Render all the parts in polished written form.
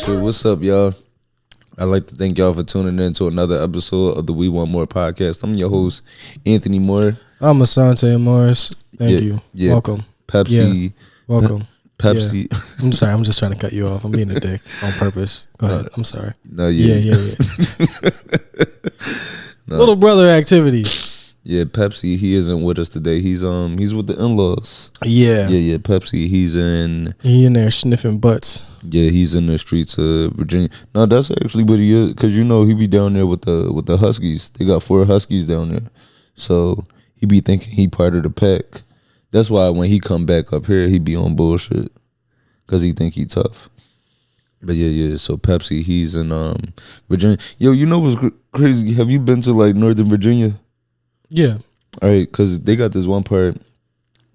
So what's up, y'all? I'd like to thank y'all for tuning in to another episode of the We Want More podcast. I'm your host, Anthony Moore. I'm Asante Morris. Thank you. Yeah. Welcome. Pepsi. Yeah. Welcome. Pepsi. Yeah. I'm sorry. I'm just trying to cut you off. I'm being a dick on purpose. Go ahead. I'm sorry. No, yeah. No. Little brother activity. Yeah, Pepsi, he isn't with us today. He's with the in-laws. Yeah. Pepsi, He in there sniffing butts. Yeah, he's in the streets of Virginia. No, that's actually what he is, because he be down there with the Huskies. They got 4 Huskies down there. So he be thinking he part of the pack. That's why when he come back up here, he be on bullshit, because he think he tough. But yeah. So Pepsi, he's in Virginia. Yo, you know what's crazy? Have you been to like Northern Virginia? Yeah. All right, because they got this one part,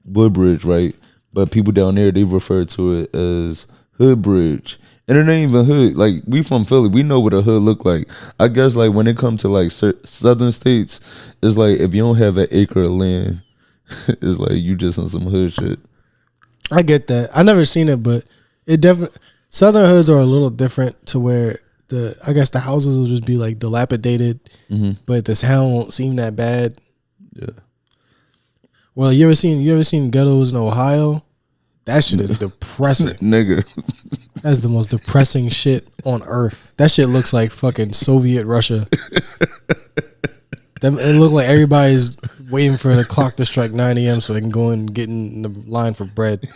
Woodbridge, right? But people down there, they refer to it as Hoodbridge. And it ain't even hood. Like, we from Philly. We know what a hood look like. I guess, like, when it comes to, like, southern states, it's like, if you don't have an acre of land, it's like you just on some hood shit. I get that. I never seen it, but it definitely... Southern hoods are a little different to where I guess the houses will just be, like, dilapidated, but the sound won't seem that bad. Yeah. Well, you ever seen ghettos in Ohio? That shit is depressing. Nigga. That's the most depressing shit on earth. That shit looks like fucking Soviet Russia. It look like everybody's waiting for the clock to strike 9 a.m. so they can go and get in the line for bread.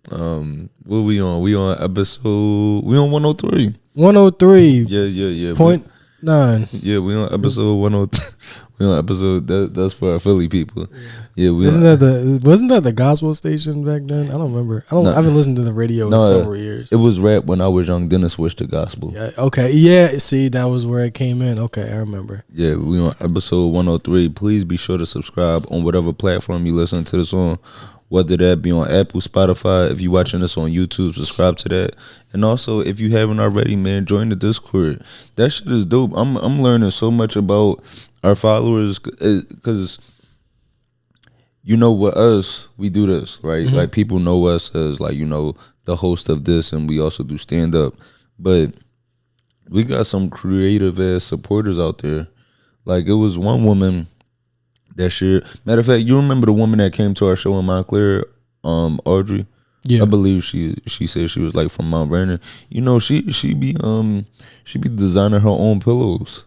What we on? We on 103. 103. Yeah. Point 9. Yeah, we on episode 103. We on episode that's for our Philly people. Yeah, wasn't that the gospel station back then? I don't remember. I haven't listened to the radio in several years. It was rap when I was young. Then it switched to gospel. Yeah. Okay. Yeah. See, that was where it came in. Okay, I remember. Yeah, we on episode 103. Please be sure to subscribe on whatever platform you listen to this on. Whether that be on Apple, Spotify, if you're watching this on YouTube, subscribe to that. And also, if you haven't already, man, join the Discord. That shit is dope. I'm learning so much about our followers, because with us, we do this, right? Mm-hmm. Like, people know us as, like, the host of this, and we also do stand-up. But we got some creative-ass supporters out there. Like, it was one woman... That shit. Matter of fact, you remember the woman that came to our show in Montclair, Audrey? Yeah. I believe she said she was like from Mount Vernon. She be designing her own pillows.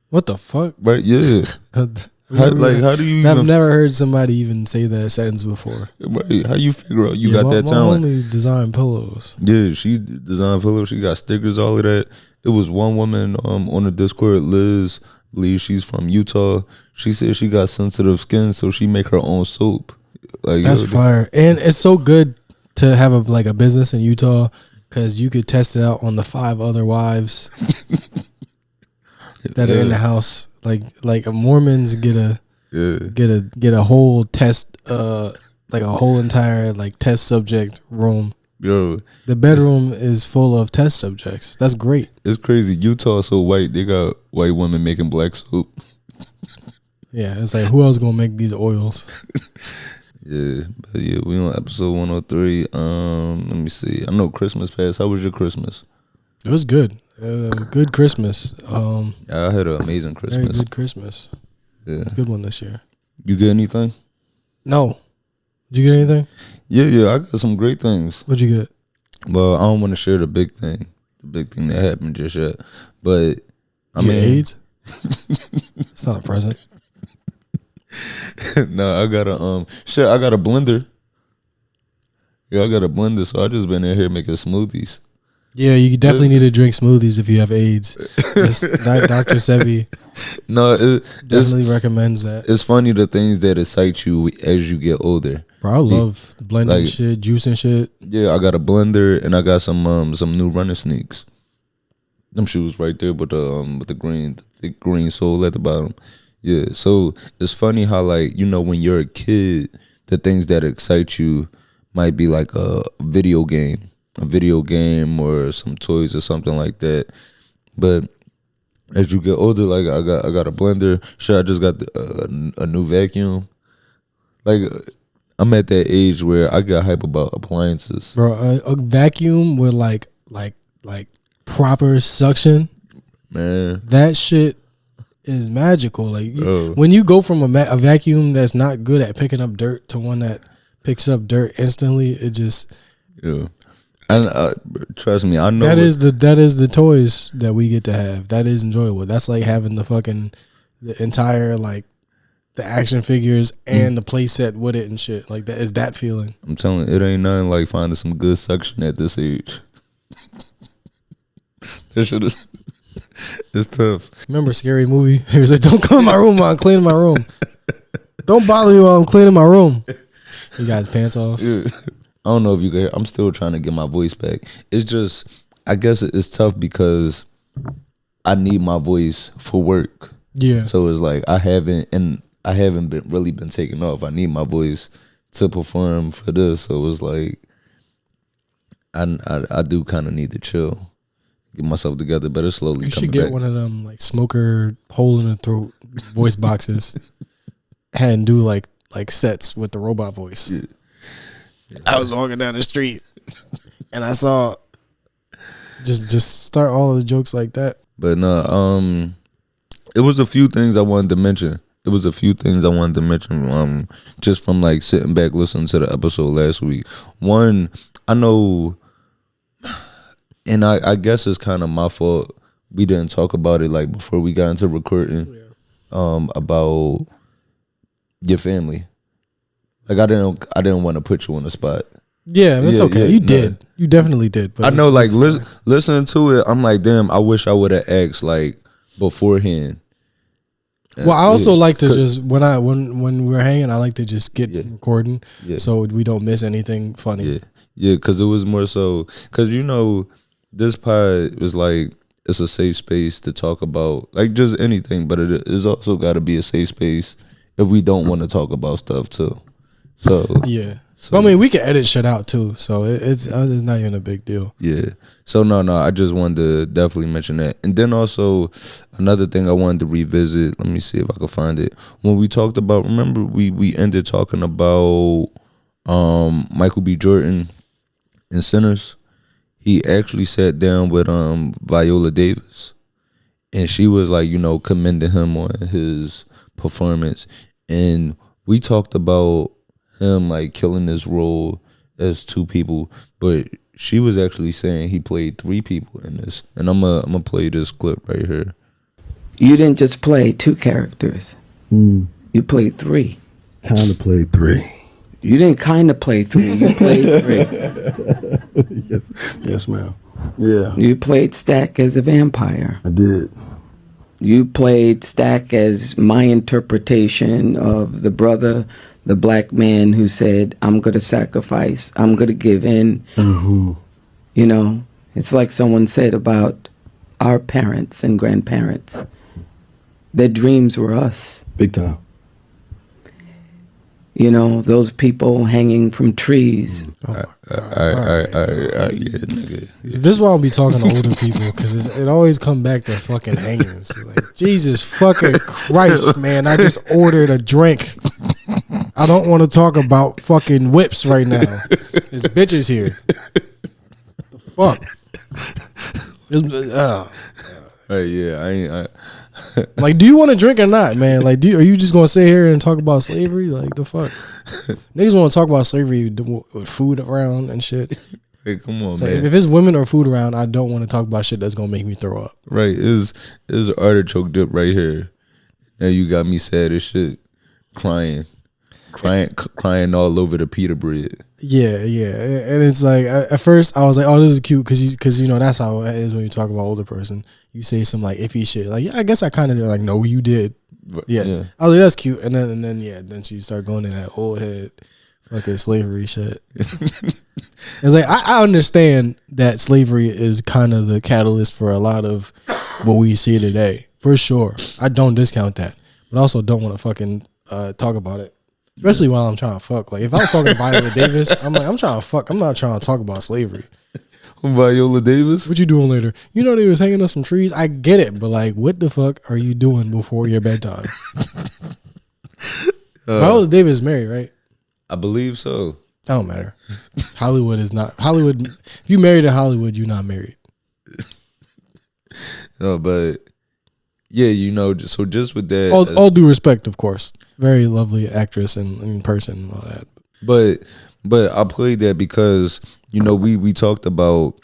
What the fuck? Right? Yeah. How do you? I've never heard somebody even say that sentence before. Right? How you figure out you got that talent? My only design pillows. Yeah, she designed pillows. She got stickers, all of that. It was one woman on the Discord, Liz. I believe she's from Utah. She said she got sensitive skin, so she make her own soap. Like, that's fire, and it's so good to have a business in Utah, because you could test it out on the 5 other wives that are in the house. Like a Mormons get a whole test, like a whole entire test subject room. Yo, the bedroom is full of test subjects. That's great. It's crazy. Utah is so white. They got white women making black soap. Yeah, it's like, who else gonna make these oils? Yeah, we on episode 103. Let me see. I know Christmas passed. How was your Christmas? It was good. Good Christmas. I had an amazing Christmas. Very good Christmas. Yeah, it's a good one this year. You get anything? No. Did you get anything? Yeah, I got some great things. What'd you get? Well, I don't want to share the big thing that happened just yet. But I mean, AIDS? It's not a present. No, I got a I got a blender. Yeah, I got a blender, so I just been in here making smoothies. Yeah, you definitely need to drink smoothies if you have AIDS. Dr. Sebi definitely recommends that. It's funny the things that excite you as you get older. Bro, I love blending shit, juicing shit. Yeah, I got a blender and I got some new running sneaks. Them shoes right there with the thick green sole at the bottom. Yeah, so it's funny how when you're a kid, the things that excite you might be like a video game or some toys or something like that. But as you get older, I got a blender. Shit, I just got a new vacuum. I'm at that age where I got hype about appliances. Bro, a vacuum with like proper suction, Man, that shit is magical. Like when you go from a vacuum that's not good at picking up dirt to one that picks up dirt instantly, it just and trust me, I know that is the toys that we get to have. That is enjoyable. That's like having the entire like the action figures and the play set with it and shit. Like that is that feeling. I'm telling you, it ain't nothing like finding some good suction at this age. That shit is it's tough. Remember Scary Movie? He was like, "Don't come in my room while I'm cleaning my room. Don't bother me while I'm cleaning my room." He got his pants off. Yeah. I don't know if you can hear. I'm still trying to get my voice back. It's just, I guess it's tough because I need my voice for work. Yeah. So it's like I haven't been taking off. I need my voice to perform for this. So it's like I do kind of need to chill, get myself together, but it's slowly coming back. You should get one of them like smoker hole in the throat voice boxes and do like sets with the robot voice. Yeah. I was walking down the street and I saw just start all of the jokes like that. But no, it was a few things I wanted to mention. Just from like sitting back listening to the episode last week. One, I know, and I guess it's kind of my fault we didn't talk about it like before we got into recording. About your family. Like I didn't want to put you on the spot. Yeah, that's okay. You did. You definitely did. But I know, like listening to it, I'm like, damn. I wish I would have asked like beforehand. Well, I also like to just when we're hanging, I like to just get recording so we don't miss anything funny. Yeah, because it was more so because this pod was like it's a safe space to talk about like just anything, but it is also got to be a safe space if we don't want to talk about stuff too. So yeah. So, I mean, we can edit shit out too, so it's not even a big deal. Yeah. So no, I just wanted to definitely mention that, and then also another thing I wanted to revisit. Let me see if I can find it. When we talked about, remember we ended talking about Michael B. Jordan and Sinners. He actually sat down with Viola Davis, and she was like, commending him on his performance, and we talked about him like killing this role as two people, but she was actually saying he played three people in this, and I'm gonna play this clip right here. You didn't just play two characters. You played three. Kind of played three. You didn't kind of play three. You played three. Yes, ma'am. Yeah. You played Stack as a vampire. I did. You played Stack as my interpretation of the brother, the black man who said, I'm going to sacrifice, I'm going to give in. Mm-hmm. It's like someone said about our parents and grandparents. Their dreams were us. Big time. Those people hanging from trees. Yeah, nigga. This is why I'll be talking to older people, because it always come back to fucking hangings. Like, Jesus fucking Christ, man! I just ordered a drink. I don't want to talk about fucking whips right now. There's bitches here. The fuck? Right? Yeah, like, do you want to drink or not, man? Like, are you just gonna sit here and talk about slavery? Like, the fuck? Niggas want to talk about slavery with food around and shit. Hey, come on, man. man. If it's women or food around, I don't want to talk about shit that's gonna make me throw up. Right? Is artichoke dip right here? Now you got me sad as shit, crying all over the pita bread. Yeah, and it's like at first I was like, oh, this is cute because that's how it is when you talk about older person. You say some like iffy shit, like, yeah, I guess I kind of like, no, you did. Yeah. I was like, that's cute, and then she started going in that old head fucking slavery shit. It's like I understand that slavery is kind of the catalyst for a lot of what we see today, for sure. I don't discount that, but I also don't want to fucking talk about it. Especially while I'm trying to fuck. Like, if I was talking to Viola Davis, I'm like, I'm trying to fuck. I'm not trying to talk about slavery. Viola Davis? What you doing later? They was hanging us from trees. I get it, but like, what the fuck are you doing before your bedtime? Viola Davis is married, right? I believe so. That don't matter. Hollywood is not Hollywood. If you married in Hollywood, you're not married. No, but yeah, so just with that, All due respect, of course. Very lovely actress in person and all that. But I played that because we talked about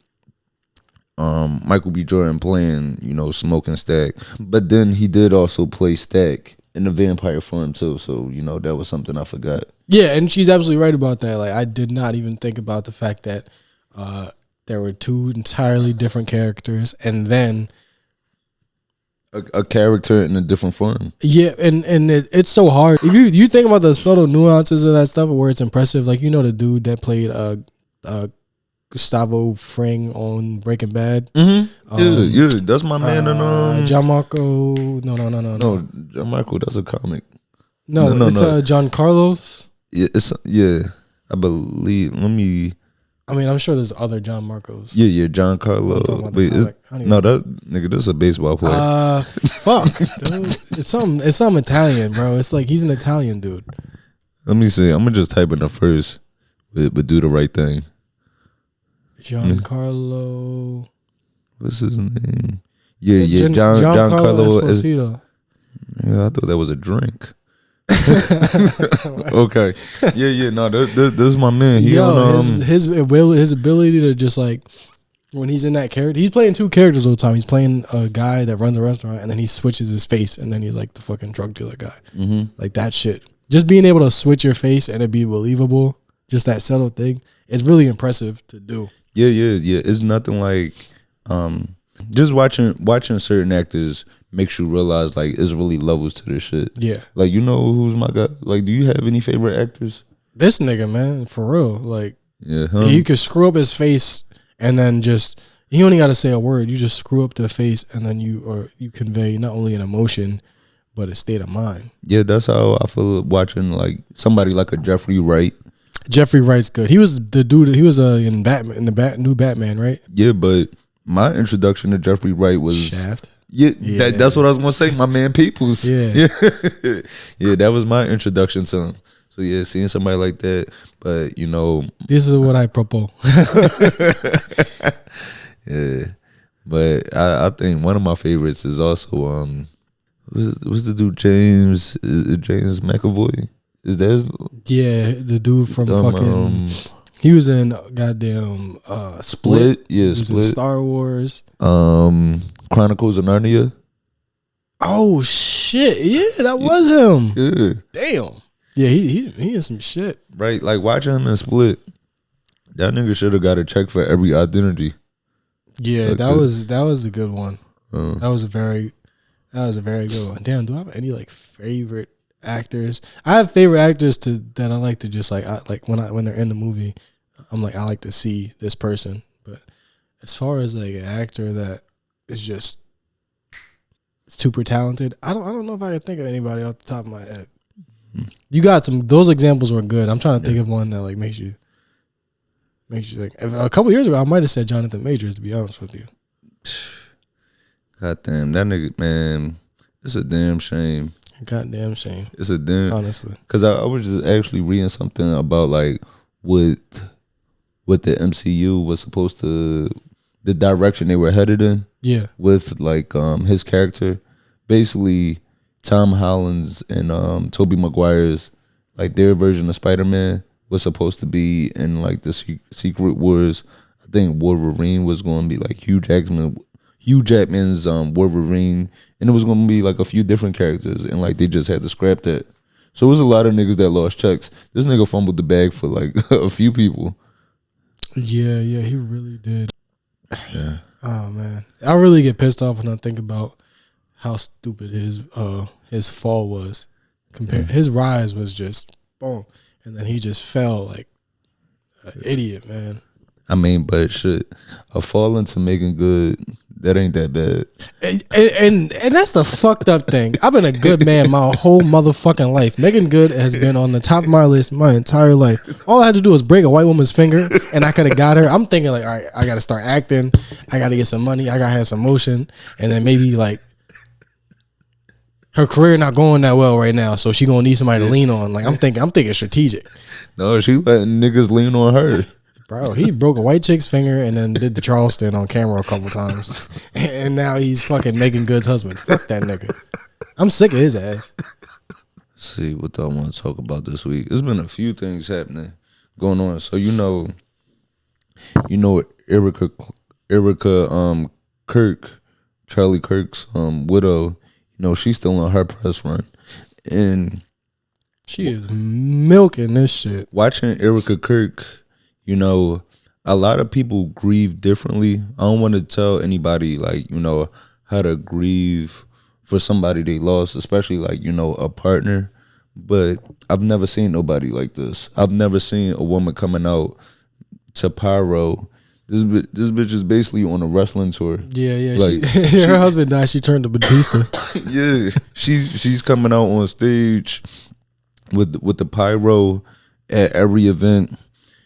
Michael B. Jordan playing Smoking Stack, but then he did also play Stack in the vampire form too. So that was something I forgot. Yeah, and she's absolutely right about that. Like I did not even think about the fact that there were two entirely different characters, and then a character in a different form. Yeah, and it's so hard. If you think about the subtle nuances of that stuff, where it's impressive, like the dude that played Gustavo Fring on Breaking Bad. Mm-hmm. Yeah, that's my man. John Marco. No. John Marco. That's a comic. No, it's John Carlos. Yeah, I believe. I'm sure there's other John Marcos. Yeah, John Carlos. Wait, that nigga, this is a baseball player. Fuck, dude. It's something Italian, bro. It's like he's an Italian dude. Let me see. I'm gonna just type in the first, but do the right thing. Giancarlo. What's his name? Yeah, Giancarlo Esposito. Yeah, I thought that was a drink. Okay. Yeah. No, this is my man. His ability to just like when he's in that character, he's playing two characters all the time. He's playing a guy that runs a restaurant, and then he switches his face, and then he's like the fucking drug dealer guy. Mm-hmm. Like that shit. Just being able to switch your face and it be believable, just that subtle thing, is really impressive to do. Yeah. It's nothing like just watching certain actors makes you realize like it's really levels to this shit. Yeah. Like who's my guy? Like, do you have any favorite actors? This nigga, man, for real. Like, yeah, he could screw up his face and then just he only got to say a word. You just screw up the face and then you convey not only an emotion but a state of mind. Yeah, that's how I feel watching like somebody like a Jeffrey Wright. Jeffrey Wright's good. He was the dude. He was in Batman, in the new Batman, right? Yeah, but my introduction to Jeffrey Wright was Shaft. Yeah. That's what I was gonna say. My man Peoples. Yeah, that was my introduction to him. So yeah, seeing somebody like that, but this is what I propose. Yeah, but I think one of my favorites is also what's the dude James McAvoy? Is that his? Yeah, the dude from fucking. He was in goddamn Split. Yeah, he was Split. In Star Wars. Chronicles of Narnia. Oh shit! Yeah, that was him. Yeah. Damn. Yeah, he is some shit. Right, like watching him in Split, that nigga should have got a check for every identity. Yeah, that was a good one. That was a very good one. Damn, do I have any like favorite actors? I have favorite actors that I like to just like when they're in the movie, I'm like I like to see this person. But as far as like an actor that is just super talented, I don't know if I can think of anybody off the top of my head. You got those examples were good. I'm trying to think of one that like makes you think. A couple years ago, I might have said Jonathan Majors, to be honest with you. God damn, that nigga, man, it's a damn shame. Goddamn shame. It's a damn, honestly. Because I was just actually reading something about like what the MCU was supposed to, the direction they were headed in. Yeah. With like his character, basically Tom Holland's and Tobey Maguire's like their version of Spider-Man was supposed to be in like the Secret Wars. I think Wolverine was going to be like Hugh Jackman's Wolverine, and it was going to be like a few different characters, and like they just had to scrap that. So it was a lot of niggas that lost checks. This nigga fumbled the bag for like a few people. Yeah, he really did. Yeah. Oh man, I really get pissed off when I think about how stupid his fall was. His rise was just boom, and then he just fell like an idiot, man. I mean, but shit, a fall into Meagan Good, that ain't that bad. And that's the fucked up thing. I've been a good man my whole motherfucking life. Meagan Good has been on the top of my list my entire life. All I had to do was break a white woman's finger, and I could have got her. I'm thinking like, all right, I got to start acting. I got to get some money. I got to have some motion, and then maybe like her career not going that well right now, so she gonna need somebody to lean on. Like I'm thinking strategic. No, she letting niggas lean on her. Bro, he broke a white chick's finger and then did the Charleston on camera a couple times. And now he's fucking Meagan Good's husband. Fuck that nigga. I'm sick of his ass. Let's see what do I want to talk about this week. There's been a few things happening, going on. So Erika Kirk, Charlie Kirk's widow, she's still on her press run. And she is milking this shit. Watching Erika Kirk, a lot of people grieve differently. I don't want to tell anybody how to grieve for somebody they lost, especially a partner. But I've never seen nobody like this. I've never seen a woman coming out to pyro. This bitch is basically on a wrestling tour. Yeah. Her husband died. She turned to Batista. Yeah, she's coming out on stage with the pyro at every event.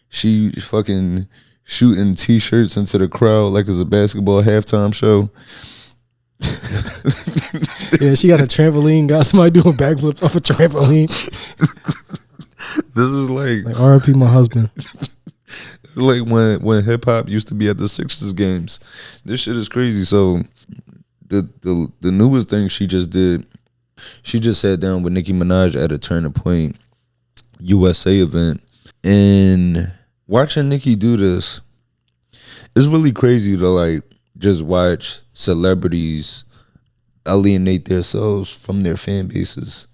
She fucking shooting T-shirts into the crowd like it's a basketball halftime show. Yeah, she got a trampoline. Got somebody doing backflips off a trampoline. This is like R.I.P. my husband. It's like when hip hop used to be at the Sixers games. This shit is crazy. So the newest thing she just did, she just sat down with Nicki Minaj at a Turn the Point USA event, and watching Nicki do this, it's really crazy to just watch celebrities alienate themselves from their fan bases.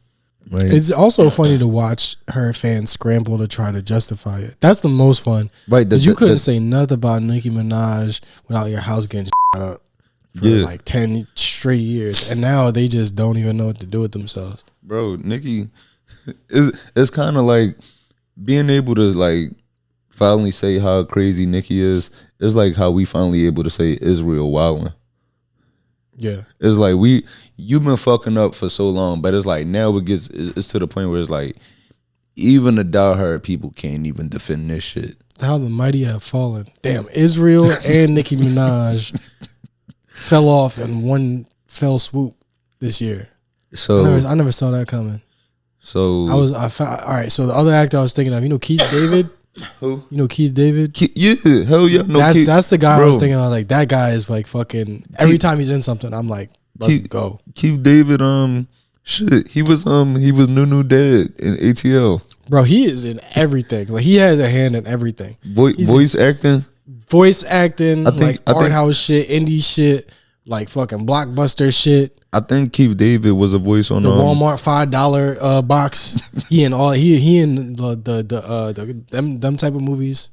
Right. It's also funny to watch her fans scramble to try to justify it. That's the most fun. Right. Because you couldn't say nothing about Nicki Minaj without your house getting shut up for 10 straight years. And now they just don't even know what to do with themselves. Bro, Nicki, it's kind of like being able to finally say how crazy Nicki is. It's like how we finally able to say Israel wildin'. Yeah, it's like you've been fucking up for so long, but it's like now it's to the point where it's like even the diehard people can't even defend this shit. How the mighty have fallen. Damn, Israel and Nicki Minaj fell off in one fell swoop this year. So I never saw that coming. So all right. So the other actor I was thinking of, Keith David. Who? Keith David? Yeah, hell yeah. No, that's the guy I was thinking of. Like, that guy is fucking, every time he's in something, I'm like, let's go. Keith David, shit, he was Nunu Dad in ATL. Bro, he is in everything. Like, he has a hand in everything. Voice acting, art house shit, indie shit, fucking blockbuster shit. I think Keith David was a voice on the Walmart $5 box. He in the them type of movies,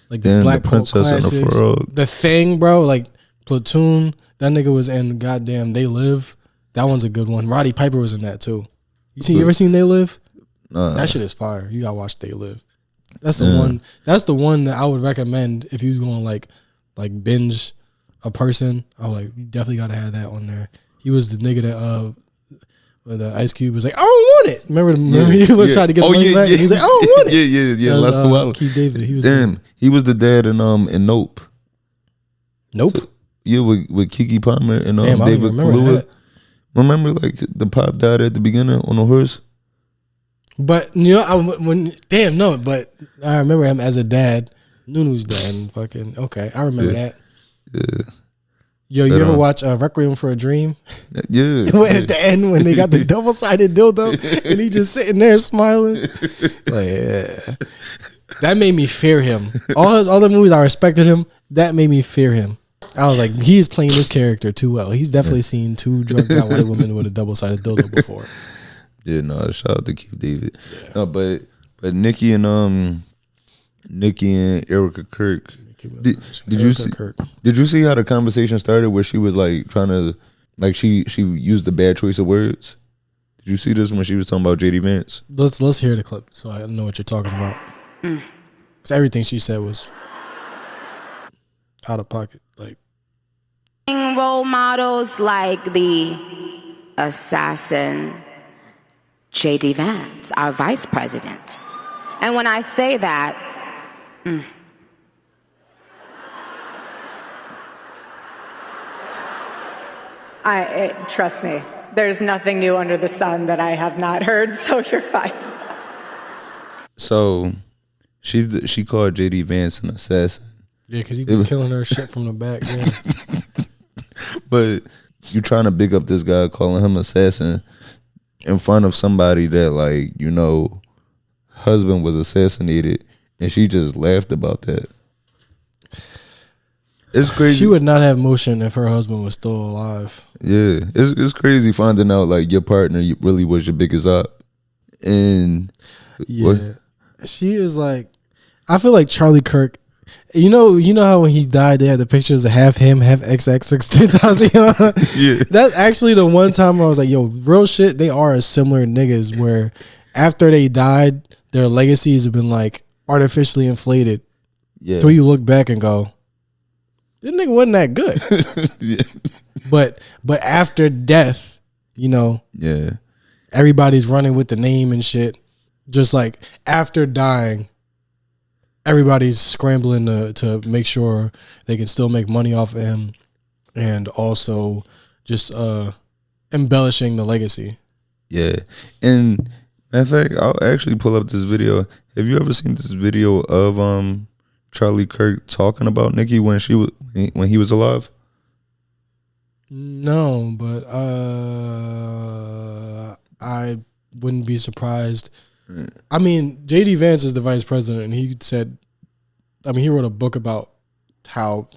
like the Black the Princess classics. and the Frog. The Thing, bro, Platoon. That nigga was in goddamn They Live. That one's a good one. Roddy Piper was in that too. You ever seen They Live? That shit is fire. You gotta watch They Live. That's the one. That's the one that I would recommend if you was going like binge a person. You definitely gotta have that on there. He was the nigga that the Ice Cube was like, I don't want it. Remember he tried to get money back? He's like, I don't want it. Yeah. That's the one. Keith David. He was the dad in Nope. Nope. Yeah, with Keke Palmer and David Kaluuya. Remember the pop died at the beginning on the horse? But but I remember him as a dad. Nunu's dad and fucking okay. I remember that. Yeah. Yo, you ever watch Requiem for a Dream? Yeah. At the end when they got the double-sided dildo and he just sitting there smiling. Yeah. That made me fear him. All his other movies, I respected him. That made me fear him. I was like, he's playing this character too well. He's definitely seen two drugged out white women with a double-sided dildo before. Yeah, no, shout out to Keith David. Yeah. No, but Nicki and Erika Kirk. Did you see how the conversation started where she was trying to she used the bad choice of words? Did you see this when she was talking about JD Vance? Let's hear the clip so I know what you're talking about. Because everything she said was out of pocket. Role models like the assassin JD Vance, our vice president. And when I say that, trust me, there's nothing new under the sun that I have not heard, so you're fine. So She called JD Vance an assassin. Yeah, because he been killing her shit from the back. Yeah. But you trying to big up this guy, calling him assassin in front of somebody that, like, you know, husband was assassinated, and she just laughed about that. It's crazy. She would not have motion if her husband was still alive. Yeah, it's crazy finding out like your partner really was your biggest op. And yeah, what? She is like, I feel like Charlie Kirk. You know how when he died, they had the pictures of half him, half XX. Yeah, that's actually the one time where I was like, yo, real shit. They are similar niggas where after they died, their legacies have been like artificially inflated. Yeah, so you look back and go, this nigga wasn't that good. Yeah. But after death, you know, yeah, everybody's running with the name and shit. Just like after dying, everybody's scrambling to make sure they can still make money off of him, and also just embellishing the legacy. Yeah, and matter of fact, I'll actually pull up this video. Have you ever seen this video of Charlie Kirk talking about Nicki when he was alive? No, but I wouldn't be surprised. I mean, JD Vance is the vice president, and he said, I mean, he wrote a book about how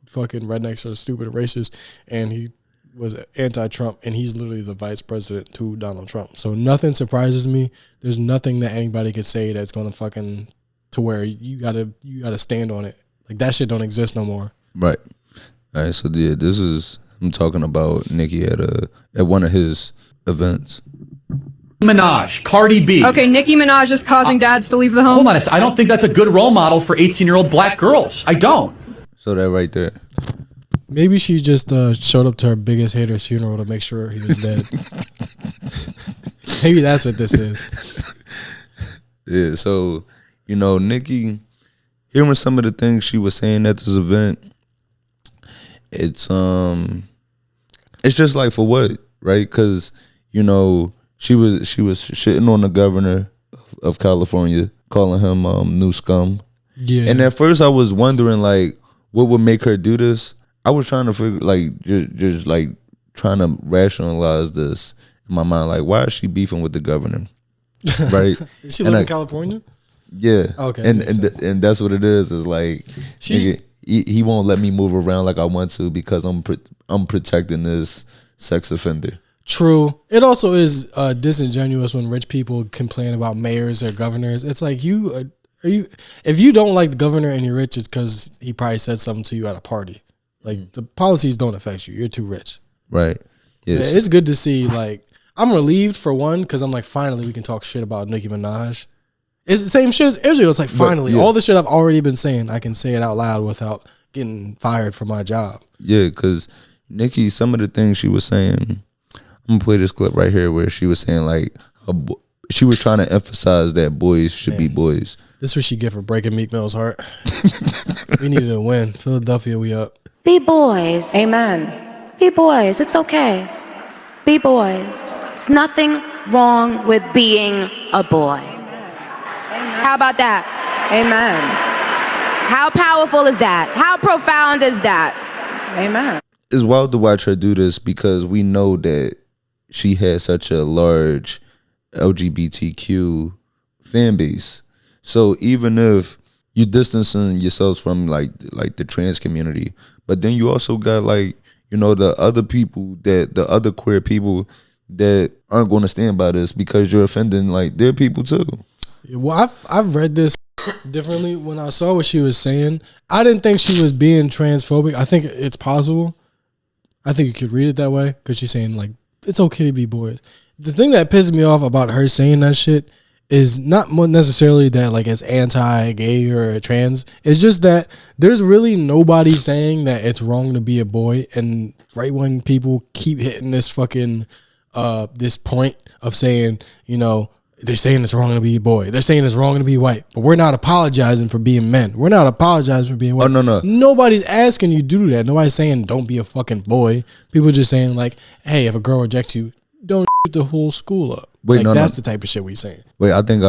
fucking rednecks are stupid and racist, and he was anti-Trump, and he's literally the vice president to Donald Trump. So nothing surprises me. There's nothing that anybody could say that's gonna fucking to where you gotta stand on it. Like that shit don't exist no more. Right. All right. So yeah, this is I'm talking about Nicki at one of his events. Minaj, Cardi B. Okay, Nicki Minaj is causing dads to leave the home. Hold on, I don't think that's a good role model for 18-year-old black girls. I don't. So that right there. Maybe she just showed up to her biggest hater's funeral to make sure he was dead. Maybe that's what this is. Yeah, so, you know, Nicki, hearing some of the things she was saying at this event, it's just like, for what, right? Because, you know, she was shitting on the governor of California, calling him new scum. Yeah. And at first I was wondering, like, what would make her do this? I was trying to figure, like, just like trying to rationalize this in my mind. Like, why is she beefing with the governor? Right? Is she live in California? Yeah. Okay. And that's what it is. Is like, he won't let me move around like I want to because I'm protecting this sex offender. True. It also is disingenuous when rich people complain about mayors or governors. It's like if you don't like the governor and you're rich, it's because he probably said something to you at a party. Like the policies don't affect you. You're too rich. Right. Yes. Yeah, it's good to see. Like I'm relieved for one because I'm like finally we can talk shit about Nicki Minaj. It's the same shit as Israel. It's like finally all the shit I've already been saying, I can say it out loud without getting fired from my job. Yeah, because Nicki, some of the things she was saying. I'm gonna play this clip right here where she was saying like she was trying to emphasize that boys should be boys. This is what she get for breaking Meek Mill's heart. We needed a win. Philadelphia, we up. Be boys. Amen. Be boys. It's okay. Be boys. It's nothing wrong with being a boy. Amen. How about that? Amen. How powerful is that? How profound is that? Amen. It's wild to watch her do this because we know that she has such a large LGBTQ fan base. So even if you're distancing yourselves from like the trans community, but then you also got like, you know, the other queer people that aren't going to stand by this because you're offending like their people too. Well, I've read this differently. When I saw what she was saying, I didn't think she was being transphobic. I think it's possible. I think you could read it that way because she's saying like it's okay to be boys. The thing that pisses me off about her saying that shit is not necessarily that like it's anti-gay or trans. It's just that there's really nobody saying that it's wrong to be a boy, and right-wing people keep hitting this fucking this point of saying, you know, they're saying it's wrong to be a boy. They're saying it's wrong to be white. But we're not apologizing for being men. We're not apologizing for being white. Oh, no. Nobody's asking you to do that. Nobody's saying don't be a fucking boy. People are just saying like, hey, if a girl rejects you, don't shoot the whole school up. Wait, like, that's the type of shit we saying. Wait, I think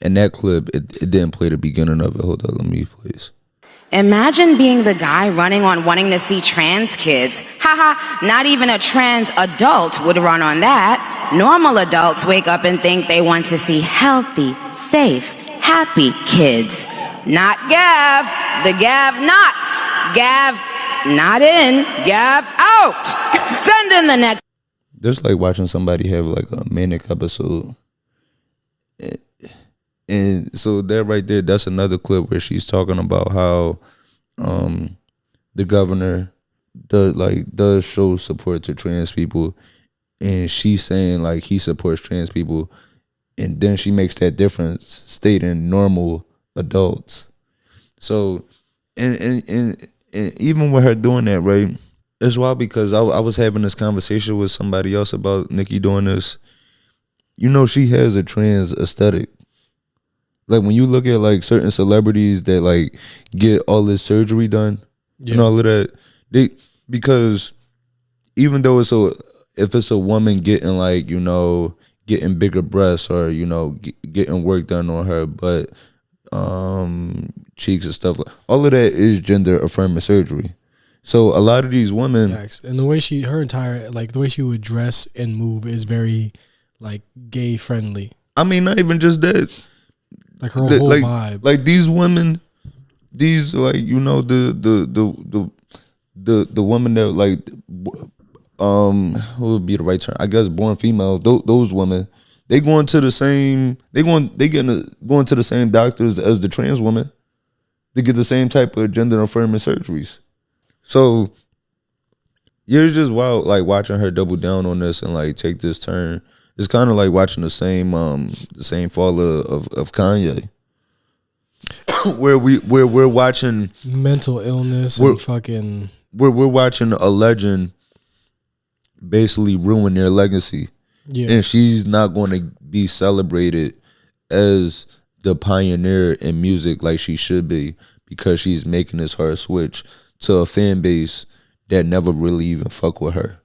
in that clip, it didn't play the beginning of it. Hold on, let me please. Imagine being the guy running on wanting to see trans kids. Haha, not even a trans adult would run on that. Normal adults wake up and think they want to see healthy, safe, happy kids. Not Gav. The Gav nots. Gav not in, Gav out. Send in the next. Just like watching somebody have like a manic episode. And so that right there, that's another clip where she's talking about how the governor does show support to trans people, and she's saying like he supports trans people, and then she makes that difference stating normal adults. So and even with her doing that, right, it's wild because I was having this conversation with somebody else about Nicki doing this. You know, she has a trans aesthetic. Like when you look at like certain celebrities that like get all this surgery done and all of that, because even though if it's a woman getting like, you know, getting bigger breasts or, you know, getting work done on her butt, cheeks and stuff, all of that is gender affirming surgery. So a lot of these women, and the way the way she would dress and move is very like gay friendly. I mean, not even just that. Like her whole vibe. Like these women, these like, you know, the women that like what would be the right term? I guess born female. Those women, they going to the same going to the same doctors as the trans women to get the same type of gender affirming surgeries. So yeah, it's just wild like watching her double down on this and like take this turn. It's kind of like watching the same fall of Kanye, where we're watching mental illness and fucking. We're watching a legend basically ruin their legacy, and she's not going to be celebrated as the pioneer in music like she should be because she's making this hard switch to a fan base that never really even fuck with her.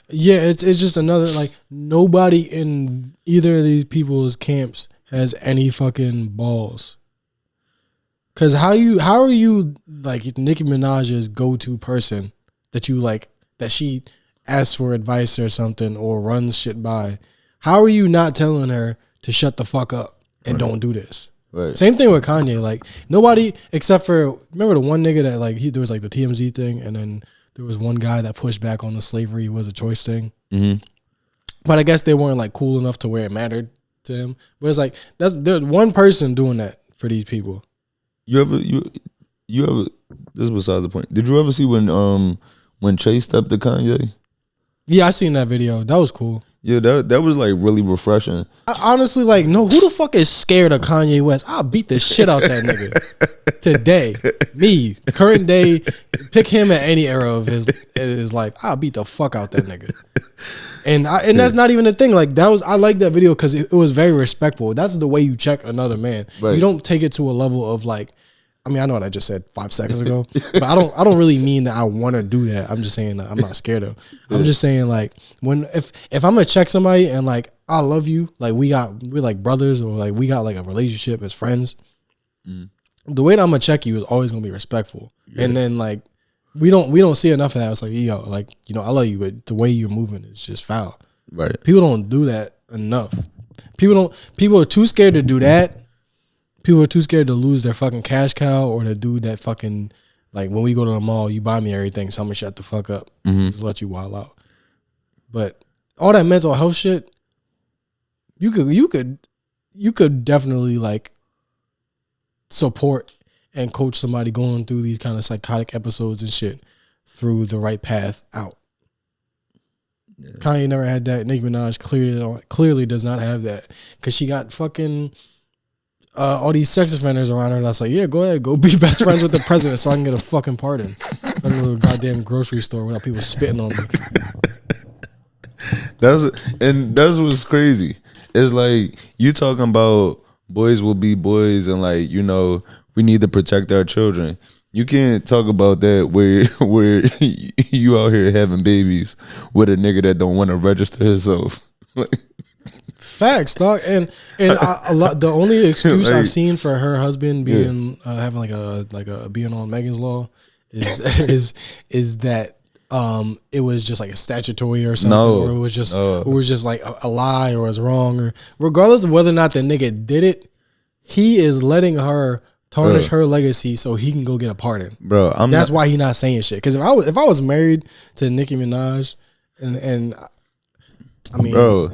Yeah, it's just another like nobody in either of these people's camps has any fucking balls. Cause how are you like Nicki Minaj's go-to person that you like that she asks for advice or something or runs shit by? How are you not telling her to shut the fuck up and don't do this? Right. Same thing with Kanye. Like nobody except for remember the one nigga that like there was like the TMZ thing and then there was one guy that pushed back on the slavery was a choice thing. Mm-hmm. But I guess they weren't like cool enough to where it mattered to him. But it's like there's one person doing that for these people. You ever this is beside the point. Did you ever see when Chase stepped to Kanye? Yeah, I seen that video. That was cool. Yeah, that was like really refreshing. I honestly like no, who the fuck is scared of Kanye West? I'll beat the shit out that nigga today. Me, current day, pick him at any era of his life. I'll beat the fuck out that nigga. And that's not even the thing. Like I like that video because it was very respectful. That's the way you check another man. Right. You don't take it to a level of like. I mean, I know what I just said 5 seconds ago, but I don't really mean that I want to do that. I'm just saying that I'm not scared of. I'm just saying like if I'm gonna check somebody and like I love you, like we're like brothers or like we got like a relationship as friends. The way that I'm gonna check you is always gonna be respectful. Yeah. And then like we don't see enough of that. It's like I love you, but the way you're moving is just foul. Right. People don't do that enough. People are too scared to do that. People are too scared to lose their fucking cash cow or to do that fucking, like when we go to the mall, you buy me everything, so I'm gonna shut the fuck up. Just let you wild out. But all that mental health shit, you could definitely like support and coach somebody going through these kind of psychotic episodes and shit through the right path out. Yeah. Kanye never had that. Nicki Minaj clearly does not have that because she got fucking all these sex offenders around her. That's like, yeah, go ahead, go be best friends with the president so I can get a fucking pardon. So I can go to the goddamn grocery store without people spitting on me. That's what's crazy. It's like you talking about boys will be boys and like, you know, we need to protect our children. You can't talk about that where you out here having babies with a nigga that don't want to register himself. Facts, dog. And a lot. The only excuse Like, I've seen for her husband being having like a being on Megan's Law is that it was just like a statutory or something, or it was just like a lie, or it was wrong, or regardless of whether or not the nigga did it, he is letting her tarnish her legacy so he can go get a pardon, bro. That's why he not saying shit. Because if I was married to Nicki Minaj, and I mean, bro,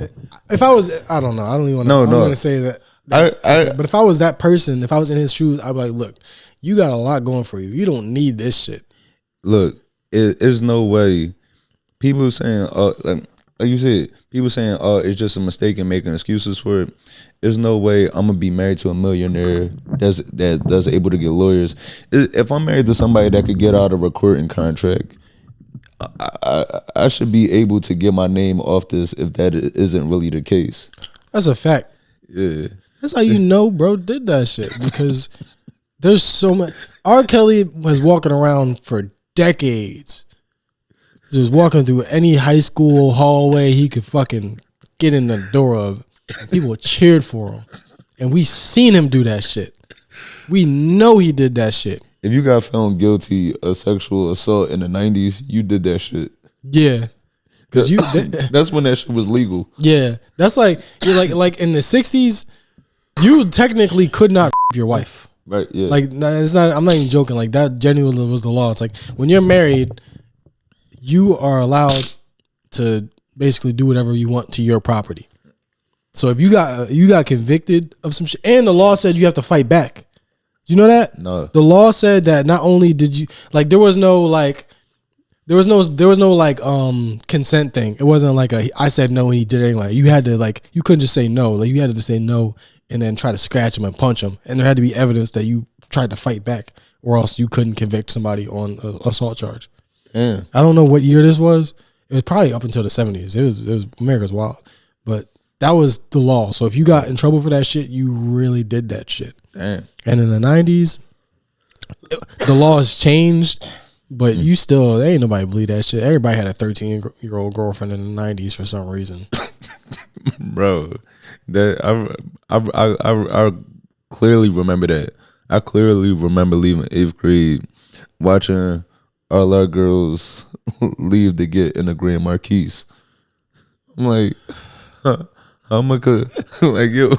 if I was, I don't know, I don't even want to. I'm gonna say that. But if I was that person, if I was in his shoes, I'd be like, look, you got a lot going for you. You don't need this shit. Look, there's no way. People saying, like you said, people saying, it's just a mistake and making excuses for it. There's no way I'm gonna be married to a millionaire that's able to get lawyers. If I'm married to somebody that could get out of a recording contract, I should be able to get my name off this if that isn't really the case. That's a fact. Yeah, that's how you know bro did that shit, because there's so much. R. Kelly was walking around for decades, just walking through any high school hallway he could fucking get in the door of. People cheered for him, and we seen him do that shit. We know he did that shit. If you got found guilty of sexual assault in the 90s, you did that shit. Yeah, because that's when that shit was legal. Yeah, that's like you're like in the 60s, you technically could not your wife. Right. Yeah. Like it's not. I'm not even joking. Like that genuinely was the law. It's like when you're married, you are allowed to basically do whatever you want to your property. So if you got convicted of some shit, and the law said you have to fight back. You know that? No. The law said that not only did you there was no consent thing. It wasn't like I said no and he did anything. Like you had to you couldn't just say no. Like you had to just say no and then try to scratch him and punch him. And there had to be evidence that you tried to fight back, or else you couldn't convict somebody on an assault charge. Yeah. I don't know what year this was. It was probably up until the 70s. It was America's wild, but that was the law. So if you got in trouble for that shit, you really did that shit. Damn. And in the 90s, the laws changed, but you still, ain't nobody believe that shit. Everybody had a 13-year-old girlfriend in the 90s for some reason. Bro, that I clearly remember that. I clearly remember leaving 8th grade, watching all our girls leave to get in the Grand Marquis. I'm like, how am I like, yo,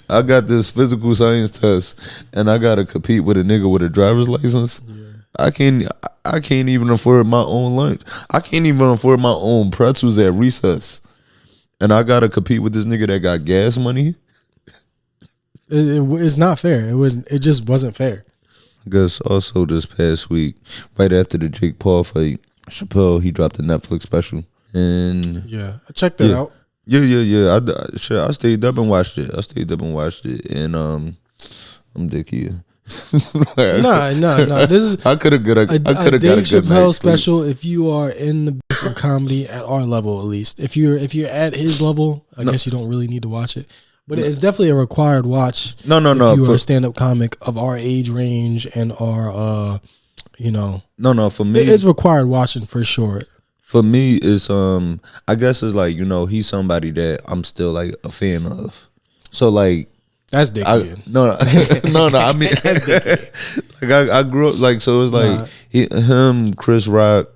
I got this physical science test and I gotta compete with a nigga with a driver's license. Yeah. I can't even afford my own lunch. I can't even afford my own pretzels at recess. And I gotta compete with this nigga that got gas money. It's not fair. It just wasn't fair. I guess also this past week, right after the Jake Paul fight, Chappelle, he dropped a Netflix special. And yeah, I checked it out. Yeah. I stayed up and watched it. And I'm dicky. No. This is I could have got a Dave Chappelle special. If you are in the business of comedy at our level, at least, if you're at his level, I guess you don't really need to watch it. But it's definitely a required watch. No. If you are a stand-up comic of our age range and our, No. For me, it's required watching for sure. For me, it's I guess it's like, he's somebody that I'm still like a fan of. So like that's dicky. No. I mean, like I grew up like, so it's like him, Chris Rock.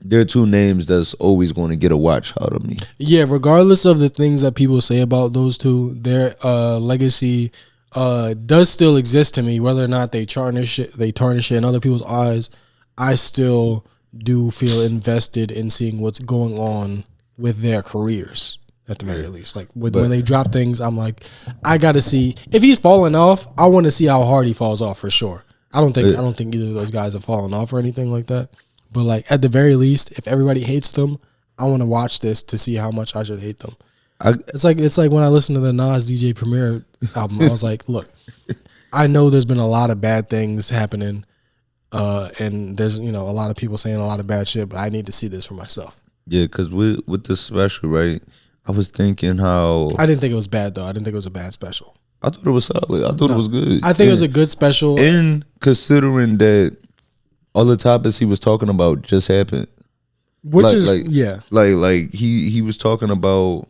They're two names that's always going to get a watch out of me. Yeah, regardless of the things that people say about those two, their legacy does still exist to me. Whether or not they tarnish it in other people's eyes, I still do feel invested in seeing what's going on with their careers at the very least. Like when they drop things, I'm like, I got to see if he's falling off. I want to see how hard he falls off for sure. I don't think either of those guys have fallen off or anything like that. But like at the very least, if everybody hates them, I want to watch this to see how much I should hate them. It's like when I listened to the Nas DJ Premier album, I was like, look, I know there's been a lot of bad things happening, and there's a lot of people saying a lot of bad shit, but I need to see this for myself. Yeah, because with the special, right? I was thinking how I didn't think it was bad though. I didn't think it was a bad special. I thought it was solid. I thought it was good. I think it was a good special. And considering that all the topics he was talking about just happened. Which he was talking about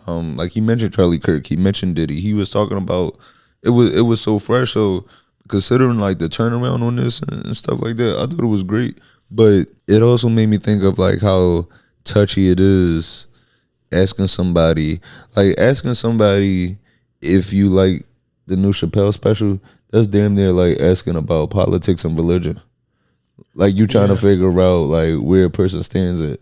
like he mentioned Charlie Kirk, he mentioned Diddy. He was talking about it was so fresh. So considering like the turnaround on this and stuff like that, I thought it was great. But it also made me think of like how touchy it is asking somebody if you like the new Chappelle special. That's damn near like asking about politics and religion. Like you trying to figure out like where a person stands at.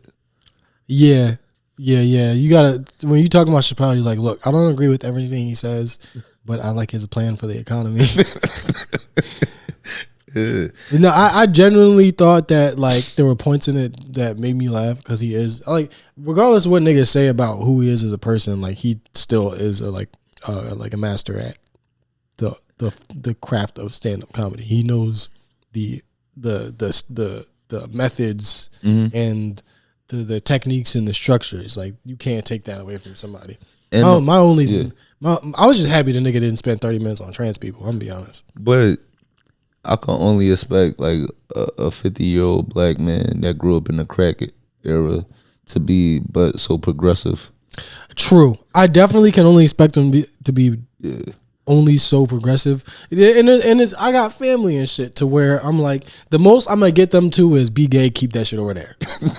Yeah. You gotta, when you talking about Chappelle, you're like, look, I don't agree with everything he says, but I like his plan for the economy. Yeah. You know, I genuinely thought that like there were points in it that made me laugh because he is like, regardless of what niggas say about who he is as a person, like he still is like a master at the craft of stand up comedy. He knows the methods and the techniques and the structures. Like you can't take that away from somebody. And I was just happy the nigga didn't spend 30 minutes on trans people. I'm gonna be honest. But I can only expect like a 50-year-old black man that grew up in the crack era to be but so progressive. True. I definitely can only expect him to be only so progressive. And it's, I got family and shit to where I'm like, the most I'm gonna get them to is be gay, keep that shit over there.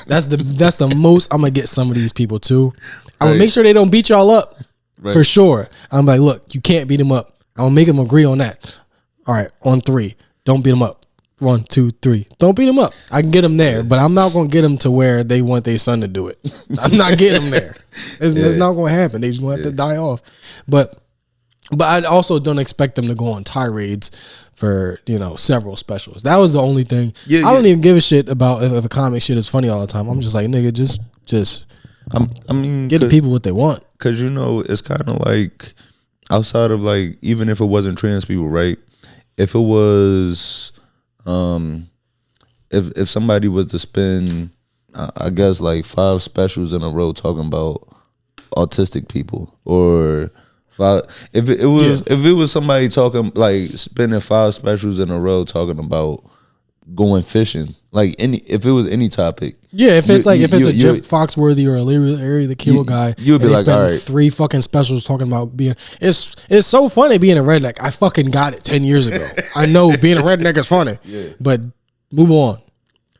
That's the most I'm gonna get some of these people to. I'm gonna make sure they don't beat y'all up for sure. I'm like, look, you can't beat them up. I'm gonna make them agree on that. All right, on 3. Don't beat them up. 1, 2, 3. Don't beat them up. I can get them there, but I'm not going to get them to where they want their son to do it. I'm not getting them there. It's not going to happen. They just going to have to die off. But I also don't expect them to go on tirades for, several specials. That was the only thing. I don't even give a shit about if a comic shit is funny all the time. I'm just like, nigga, just get the people what they want. Because, it's kind of like outside of like, even if it wasn't trans people, right? If it was, if somebody was to spend, I guess like 5 specials in a row talking about autistic people, or if it was somebody talking like spending 5 specials in a row talking about going fishing, like if it was any topic. Yeah, if it's a Jeff Foxworthy or a Larry the Cable Guy, you would be like, all right, 3 fucking specials talking about being. It's so funny being a redneck. I fucking got it 10 years ago. I know being a redneck is funny, but move on.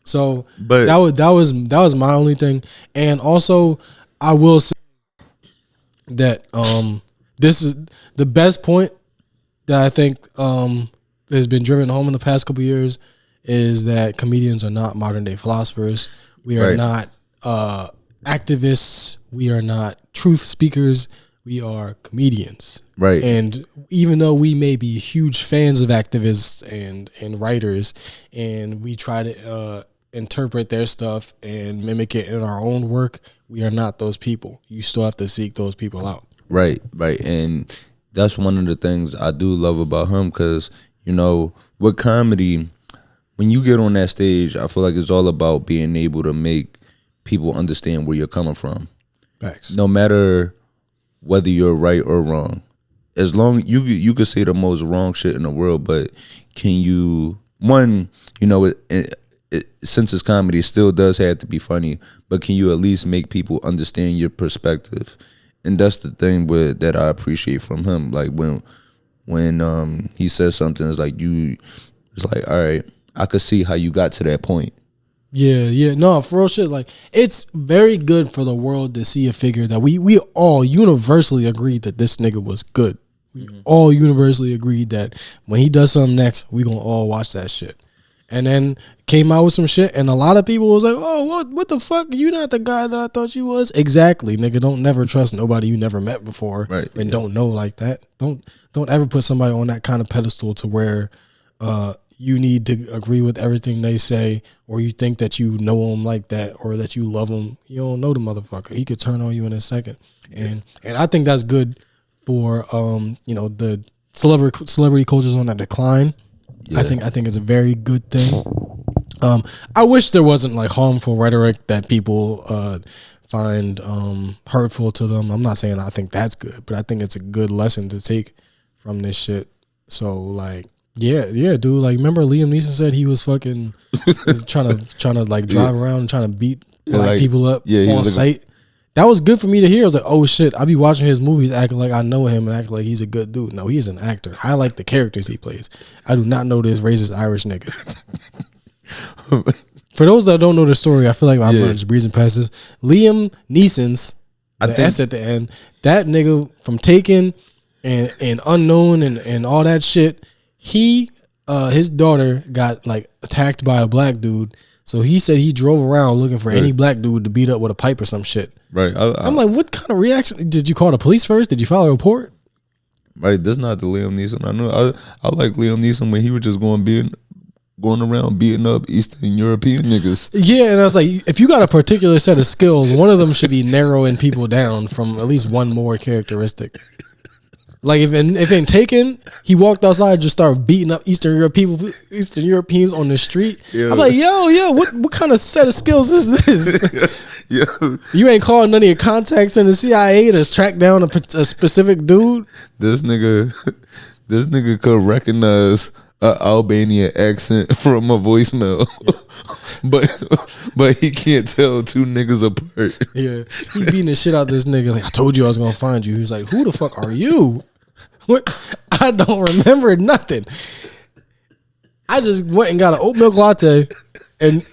So, but that was my only thing, and also I will say that this is the best point that I think has been driven home in the past couple of years is that comedians are not modern day philosophers. We are not activists. We are not truth speakers. We are comedians. Right. And even though we may be huge fans of activists and writers, and we try to interpret their stuff and mimic it in our own work, we are not those people. You still have to seek those people out. Right. And that's one of the things I do love about him, because, with comedy, when you get on that stage, I feel like it's all about being able to make people understand where you're coming from. Facts. No matter whether you're right or wrong. As long you could say the most wrong shit in the world, but can you since it's comedy, it still does have to be funny, but can you at least make people understand your perspective? And that's the thing that I appreciate from him. Like when he says something, it's like all right, I could see how you got to that point. Yeah. No, for real shit. Like, it's very good for the world to see a figure that we all universally agreed that this nigga was good. We all universally agreed that when he does something next, we gonna all watch that shit. And then came out with some shit, and a lot of people was like, "Oh, what the fuck? You not the guy that I thought you was." Exactly, nigga. Don't never trust nobody you never met before, and don't know like that. Don't ever put somebody on that kind of pedestal to where you need to agree with everything they say, or you think that you know them like that, or that you love them. You don't know the motherfucker. He could turn on you in a second, and I think that's good for the celebrity culture's on that decline. Yeah. I think it's a very good thing. I wish there wasn't like harmful rhetoric that people find hurtful to them. I'm not saying I think that's good, but I think it's a good lesson to take from this shit. So like, yeah, dude. Like, remember Liam Neeson said he was fucking trying to like drive around and trying to beat black people up on sight. that was good for me to hear. I was like, oh shit, I be watching his movies acting like I know him and acting like he's a good dude. No, he's an actor. I like the characters he plays. I do not know this racist Irish nigga. For those that don't know the story, I feel like I'm just breezing past this. Liam Neeson's the S at the end. That nigga from Taken and Unknown and all that shit. His daughter got like attacked by a black dude. So he said he drove around looking for any black dude to beat up with a pipe or some shit. Right. I'm like, what kind of reaction? Did you call the police first? Did you file a report? Right. That's not the Liam Neeson. I know. I like Liam Neeson when he was just going around beating up Eastern European niggas. Yeah, and I was like, if you got a particular set of skills, one of them should be narrowing people down from at least one more characteristic. Like if in Taken, he walked outside and just started beating up Eastern Europeans on the street. Yeah. I'm like, yo, what kind of set of skills is this? Yeah. You ain't calling none of your contacts in the CIA to track down a specific dude. This nigga could recognize an Albanian accent from a voicemail, but he can't tell two niggas apart. Yeah, he's beating the shit out this nigga. Like, I told you I was gonna find you. He's like, who the fuck are you? What? I don't remember nothing. I just went and got an oat milk latte, and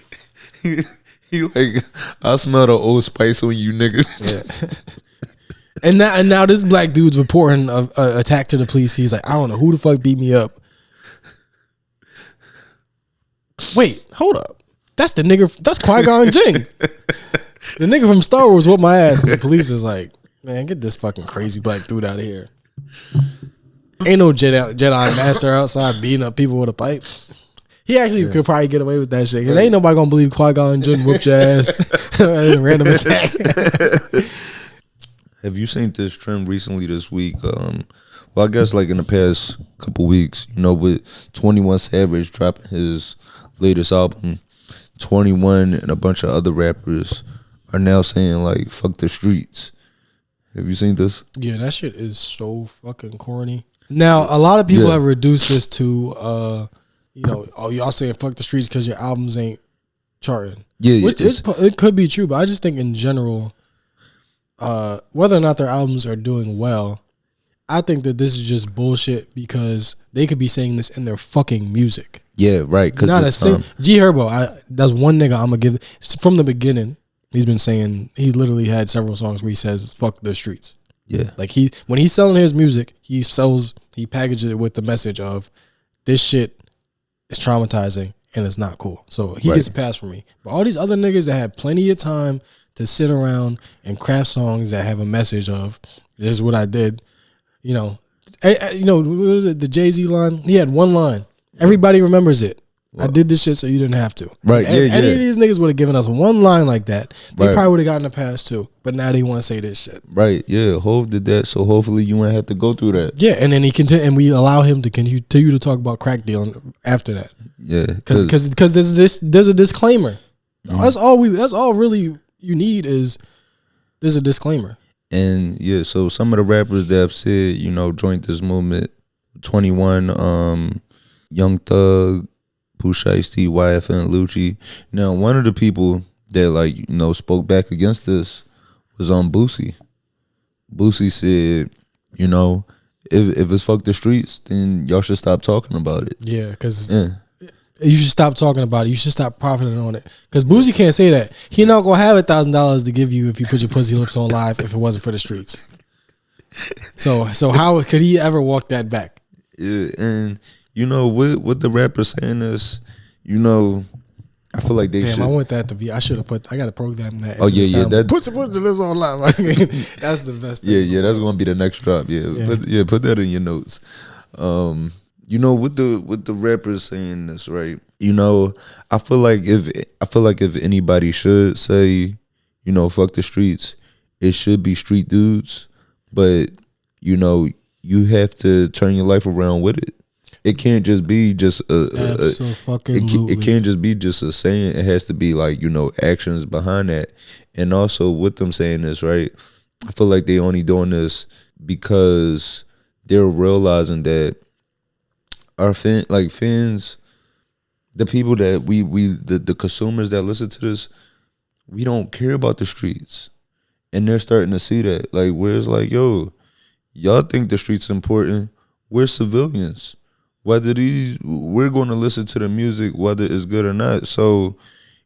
he like, I smell the Old Spice on you niggas. Yeah. And now this black dude's reporting a attack to the police. He's like, I don't know who the fuck beat me up. Wait, hold up. That's the nigga. That's Qui-Gon Jinn. The nigga from Star Wars whooped my ass. And the police is like, man, get this fucking crazy black dude out of here. Ain't no Jedi master outside beating up people with a pipe. He actually could probably get away with that shit. Cause ain't nobody gonna believe Qui-Gon Jinn whooped your ass in a random attack. Have you seen this trend recently this week? Well, I guess like in the past couple weeks, with 21 Savage dropping his latest album, 21 and a bunch of other rappers are now saying like fuck the streets. Have you seen this? Yeah, that shit is so fucking corny. Now a lot of people have reduced this to y'all saying fuck the streets because your albums ain't charting. Yeah, which it could be true, but I just think in general, whether or not their albums are doing well, I think that this is just bullshit because they could be saying this in their fucking music. Yeah, right. Cause not a G Herbo. That's one nigga I'm gonna give from the beginning. He's been saying he literally had several songs where he says "fuck the streets." Yeah, like when he's selling his music, he packages it with the message of this shit is traumatizing and it's not cool. So he gets a pass from me. But all these other niggas that had plenty of time to sit around and craft songs that have a message of this is what I did. What was it? The Jay-Z line? He had one line. Everybody remembers it. I did this shit so you didn't have to. Right. Any of these niggas would have given us one line like that. They probably would have gotten a pass too. But now they want to say this shit. Right. Yeah. Hov did that, so hopefully you won't have to go through that. Yeah, and then and we allow him to continue to talk about crack dealing after that. Yeah. Because there's a disclaimer. Mm-hmm. That's all really you need is there's a disclaimer. And yeah, so some of the rappers that have said, joined this movement, 21, Young Thug, Pooh Shiesty, YFN, Lucci. Now, one of the people that spoke back against this was Boosie. Boosie said, if it's fuck the streets, then y'all should stop talking about it. Yeah, because you should stop talking about it. You should stop profiting on it. Because Boosie can't say that. He not gonna have $1,000 to give you if you put your pussy lips on live if it wasn't for the streets. So how could he ever walk that back? Yeah, and what the rapper saying is, I feel like they should. I want that to be. I got to program that. Oh yeah, that put the lips on live. I mean, that's the best thing. Yeah, that's gonna be the next drop. Yeah. Put that in your notes. With the rappers saying this, right? I feel like if anybody should say, fuck the streets, it should be street dudes. But you have to turn your life around with it. It can't just be just it can't just be just a saying. It has to be actions behind that. And also with them saying this, right? I feel like they only doing this because they're realizing that our fans, the people that the consumers that listen to this, we don't care about the streets. And they're starting to see that. Like, where it's like, yo, y'all think the street's important. We're civilians. We're going to listen to the music whether it's good or not. So,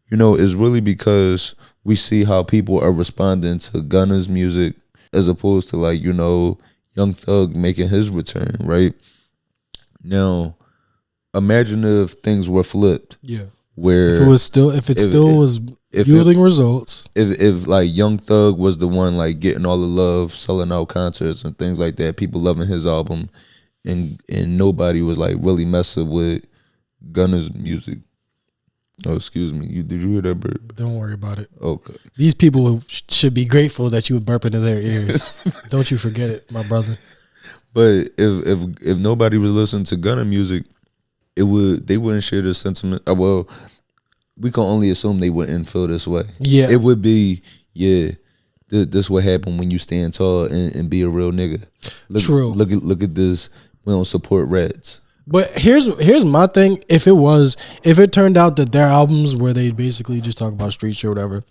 it's really because we see how people are responding to Gunna's music as opposed to, like, Young Thug making his return, right? Now, imagine if things were flipped. Yeah. Where if it still was yielding results. If like Young Thug was the one like getting all the love, selling out concerts and things like that, people loving his album, and nobody was like really messing with Gunna's music. Oh, excuse me. Did you hear that burp? Don't worry about it. Okay. These people should be grateful that you would burp into their ears. Don't you forget it, my brother. But if nobody was listening to Gunna music, they wouldn't share this sentiment. Well, we can only assume they wouldn't feel this way. Yeah. It would be, this what happen when you stand tall and be a real nigga. True. Look at this. We don't support rats. But here's my thing. If it turned out that their albums where they basically just talk about street shit or whatever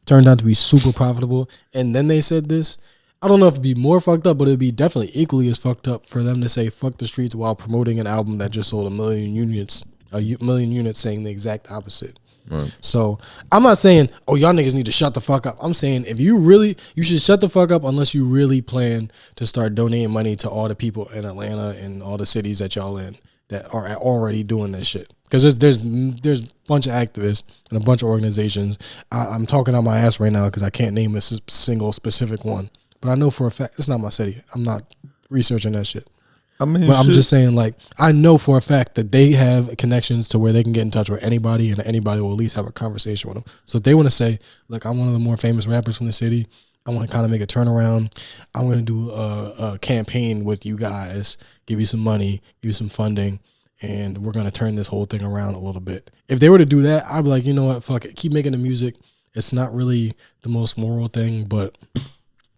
turned out to be super profitable, and then they said this, I don't know if it'd be more fucked up, but it'd be definitely equally as fucked up for them to say fuck the streets while promoting an album that just sold a million units saying the exact opposite. Right. So I'm not saying, oh, y'all niggas need to shut the fuck up. I'm saying you should shut the fuck up unless you really plan to start donating money to all the people in Atlanta and all the cities that y'all in that are already doing this shit. Because there's a bunch of activists and a bunch of organizations. I'm talking on my ass right now because I can't name a single specific one. But I know for a fact, it's not my city. I'm not researching that shit. I mean, but I'm just saying, like, I know for a fact that they have connections to where they can get in touch with anybody and anybody will at least have a conversation with them. So if they want to say, look, I'm one of the more famous rappers from the city, I want to kind of make a turnaround, I'm going to do a campaign with you guys, give you some money, give you some funding, and we're going to turn this whole thing around a little bit. If they were to do that, I'd be like, you know what, fuck it, keep making the music. It's not really the most moral thing, but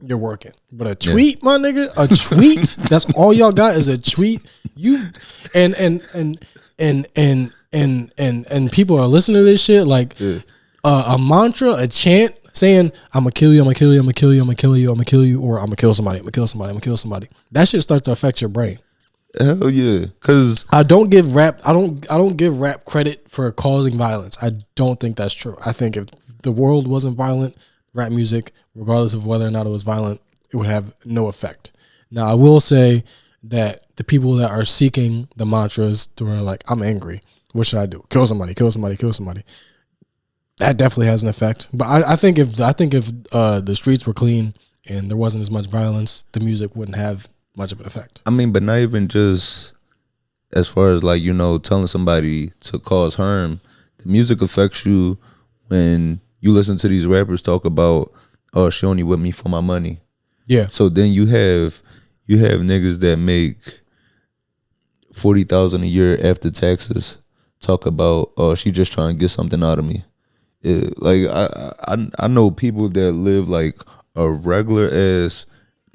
you're working. But a tweet, my nigga, a tweet, that's all y'all got is a tweet. You and people are listening to this shit like a mantra, a chant saying, I'm gonna kill you, I'm gonna kill you, I'm gonna kill you, I'm gonna kill you, I'm gonna kill you, or I'm gonna kill somebody, I'm gonna kill somebody, I'm gonna kill somebody. That shit starts to affect your brain. Hell yeah. Cause I don't give rap credit for causing violence. I don't think that's true. I think if the world wasn't violent, rap music, regardless of whether or not it was violent, it would have no effect. Now, I will say that the people that are seeking the mantras to where like, I'm angry, what should I do? Kill somebody, kill somebody, kill somebody. That definitely has an effect. But I think if the streets were clean and there wasn't as much violence, the music wouldn't have much of an effect. I mean, but not even just as far as like, telling somebody to cause harm. The music affects you when you listen to these rappers talk about, oh, she only with me for my money. Yeah. So then you have niggas that make $40,000 a year after taxes talk about, oh, she just trying to get something out of me. Like I know people that live like a regular ass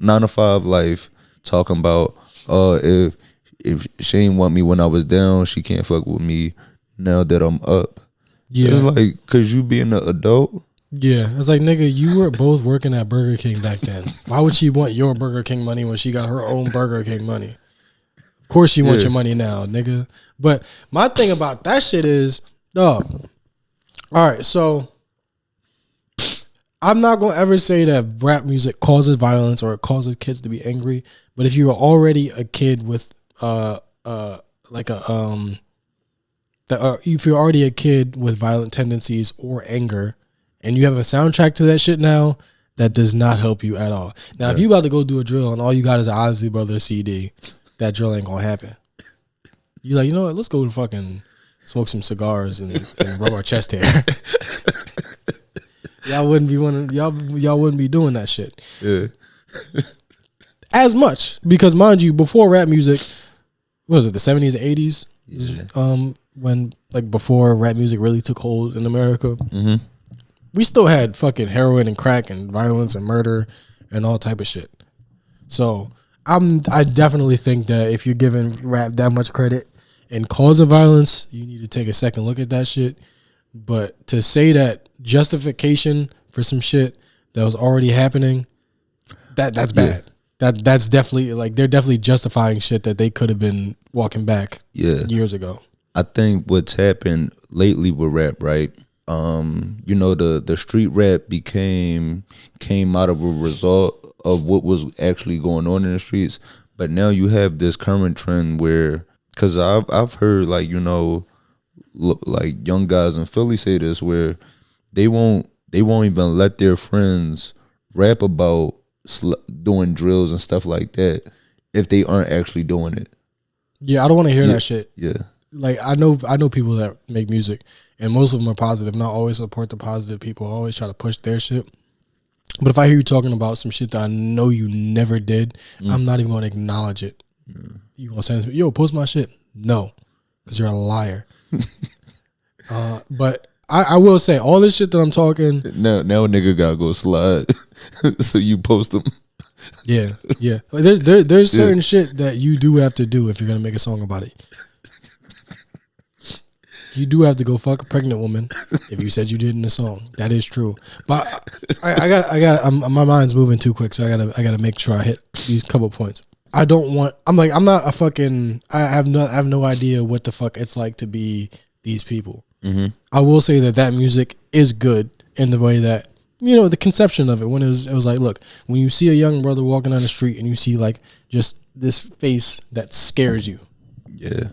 9-to-5 life talking about, oh, if she ain't want me when I was down, she can't fuck with me now that I'm up. Yeah, it's like, cause you being an adult. Yeah, it's like, nigga, you were both working at Burger King back then. Why would she want your Burger King money when she got her own Burger King money? Of course she wants your money now, nigga. But my thing about that shit is, dog. All right, so I'm not gonna ever say that rap music causes violence or it causes kids to be angry. But if you are already a kid with if you're already a kid with violent tendencies or anger, and you have a soundtrack to that shit now, that does not help you at all. Now, if you about to go do a drill and all you got is an Ozzy Brothers CD, that drill ain't gonna happen. You like, you know what? Let's go to fucking smoke some cigars and rub our chest hair. Y'all wouldn't be doing that shit. Yeah. As much, because mind you, before rap music, what was it, the 70s and 80s? Yeah. When, like, before rap music really took hold in America, we still had fucking heroin and crack and violence and murder and all type of shit. So I definitely think that if you're giving rap that much credit and causing violence, you need to take a second look at that shit. But to say that justification for some shit that was already happening, that's bad. That's definitely like they're definitely justifying shit that they could have been walking back years ago. I think what's happened lately with rap, right? You know, the street rap came out of a result of what was actually going on in the streets, but now you have this current trend where, because I've heard like, you know, like young guys in Philly say this, where they won't even let their friends rap about doing drills and stuff like that if they aren't actually doing it. Yeah, I don't want to hear that shit. Yeah. Like I know people that make music, and most of them are positive. Not always support the positive people. I always try to push their shit. But if I hear you talking about some shit that I know you never did, I'm not even going to acknowledge it. You gonna send it to me, yo, post my shit? No, because you're a liar. But I will say all this shit that I'm talking. Now a nigga gotta go slide, so you post them. Yeah. There's certain shit that you do have to do if you're gonna make a song about it. You do have to go fuck a pregnant woman if you said you did in the song. That is true. But I got my mind's moving too quick, so I gotta make sure I hit these couple points. I have no idea what the fuck it's like to be these people. Mm-hmm. I will say that music is good in the way that, you know, the conception of it, when it was like, look, when you see a young brother walking down the street and you see like just this face that scares you. Yeah.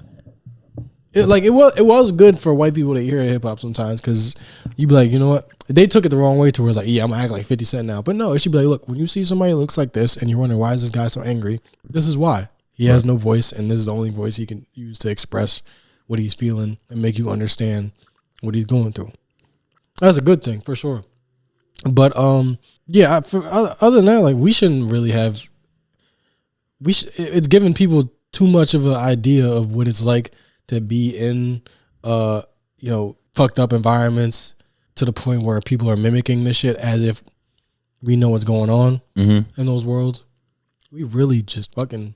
It was good for white people to hear hip hop sometimes, because you'd be like, you know what? They took it the wrong way to where it's like, yeah, I'm gonna act like 50 Cent now. But no, it should be like, look, when you see somebody that looks like this and you're wondering why is this guy so angry, this is why. He has no voice, and this is the only voice he can use to express what he's feeling and make you understand what he's going through. That's a good thing for sure. But yeah, other than that, like, we shouldn't really have. It's giving people too much of an idea of what it's like to be in, you know, fucked up environments, to the point where people are mimicking this shit as if we know what's going on in those worlds. We really just fucking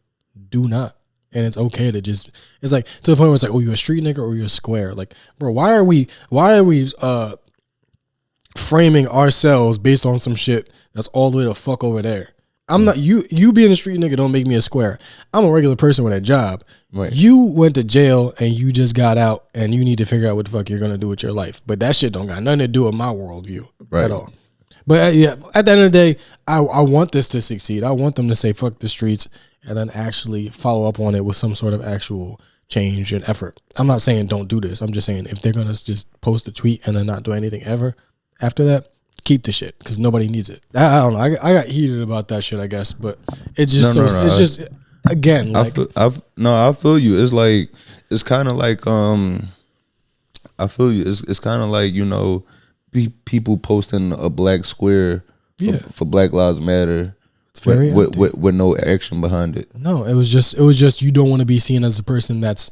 do not. And it's okay to just, it's like to the point where it's like, oh, you a street nigga or you a square? Like, bro, why are we framing ourselves based on some shit that's all the way the fuck over there? I'm not, you being a street nigga don't make me a square. I'm a regular person with a job. Right. You went to jail and you just got out, and you need to figure out what the fuck you're gonna do with your life. But that shit don't got nothing to do with my worldview at all. But yeah, at the end of the day, I want this to succeed. I want them to say fuck the streets and then actually follow up on it with some sort of actual change and effort. I'm not saying don't do this. I'm just saying if they're gonna just post a tweet and then not do anything ever after that, keep the shit, because nobody needs it. I don't know. I got heated about that shit, I guess, but it's just it's just, again, like, I feel you. It's like, it's kind of like I feel you. It's kind of like, you know, people posting a black square for Black Lives Matter. It's very with no action behind it. No, it was just you don't want to be seen as a person that's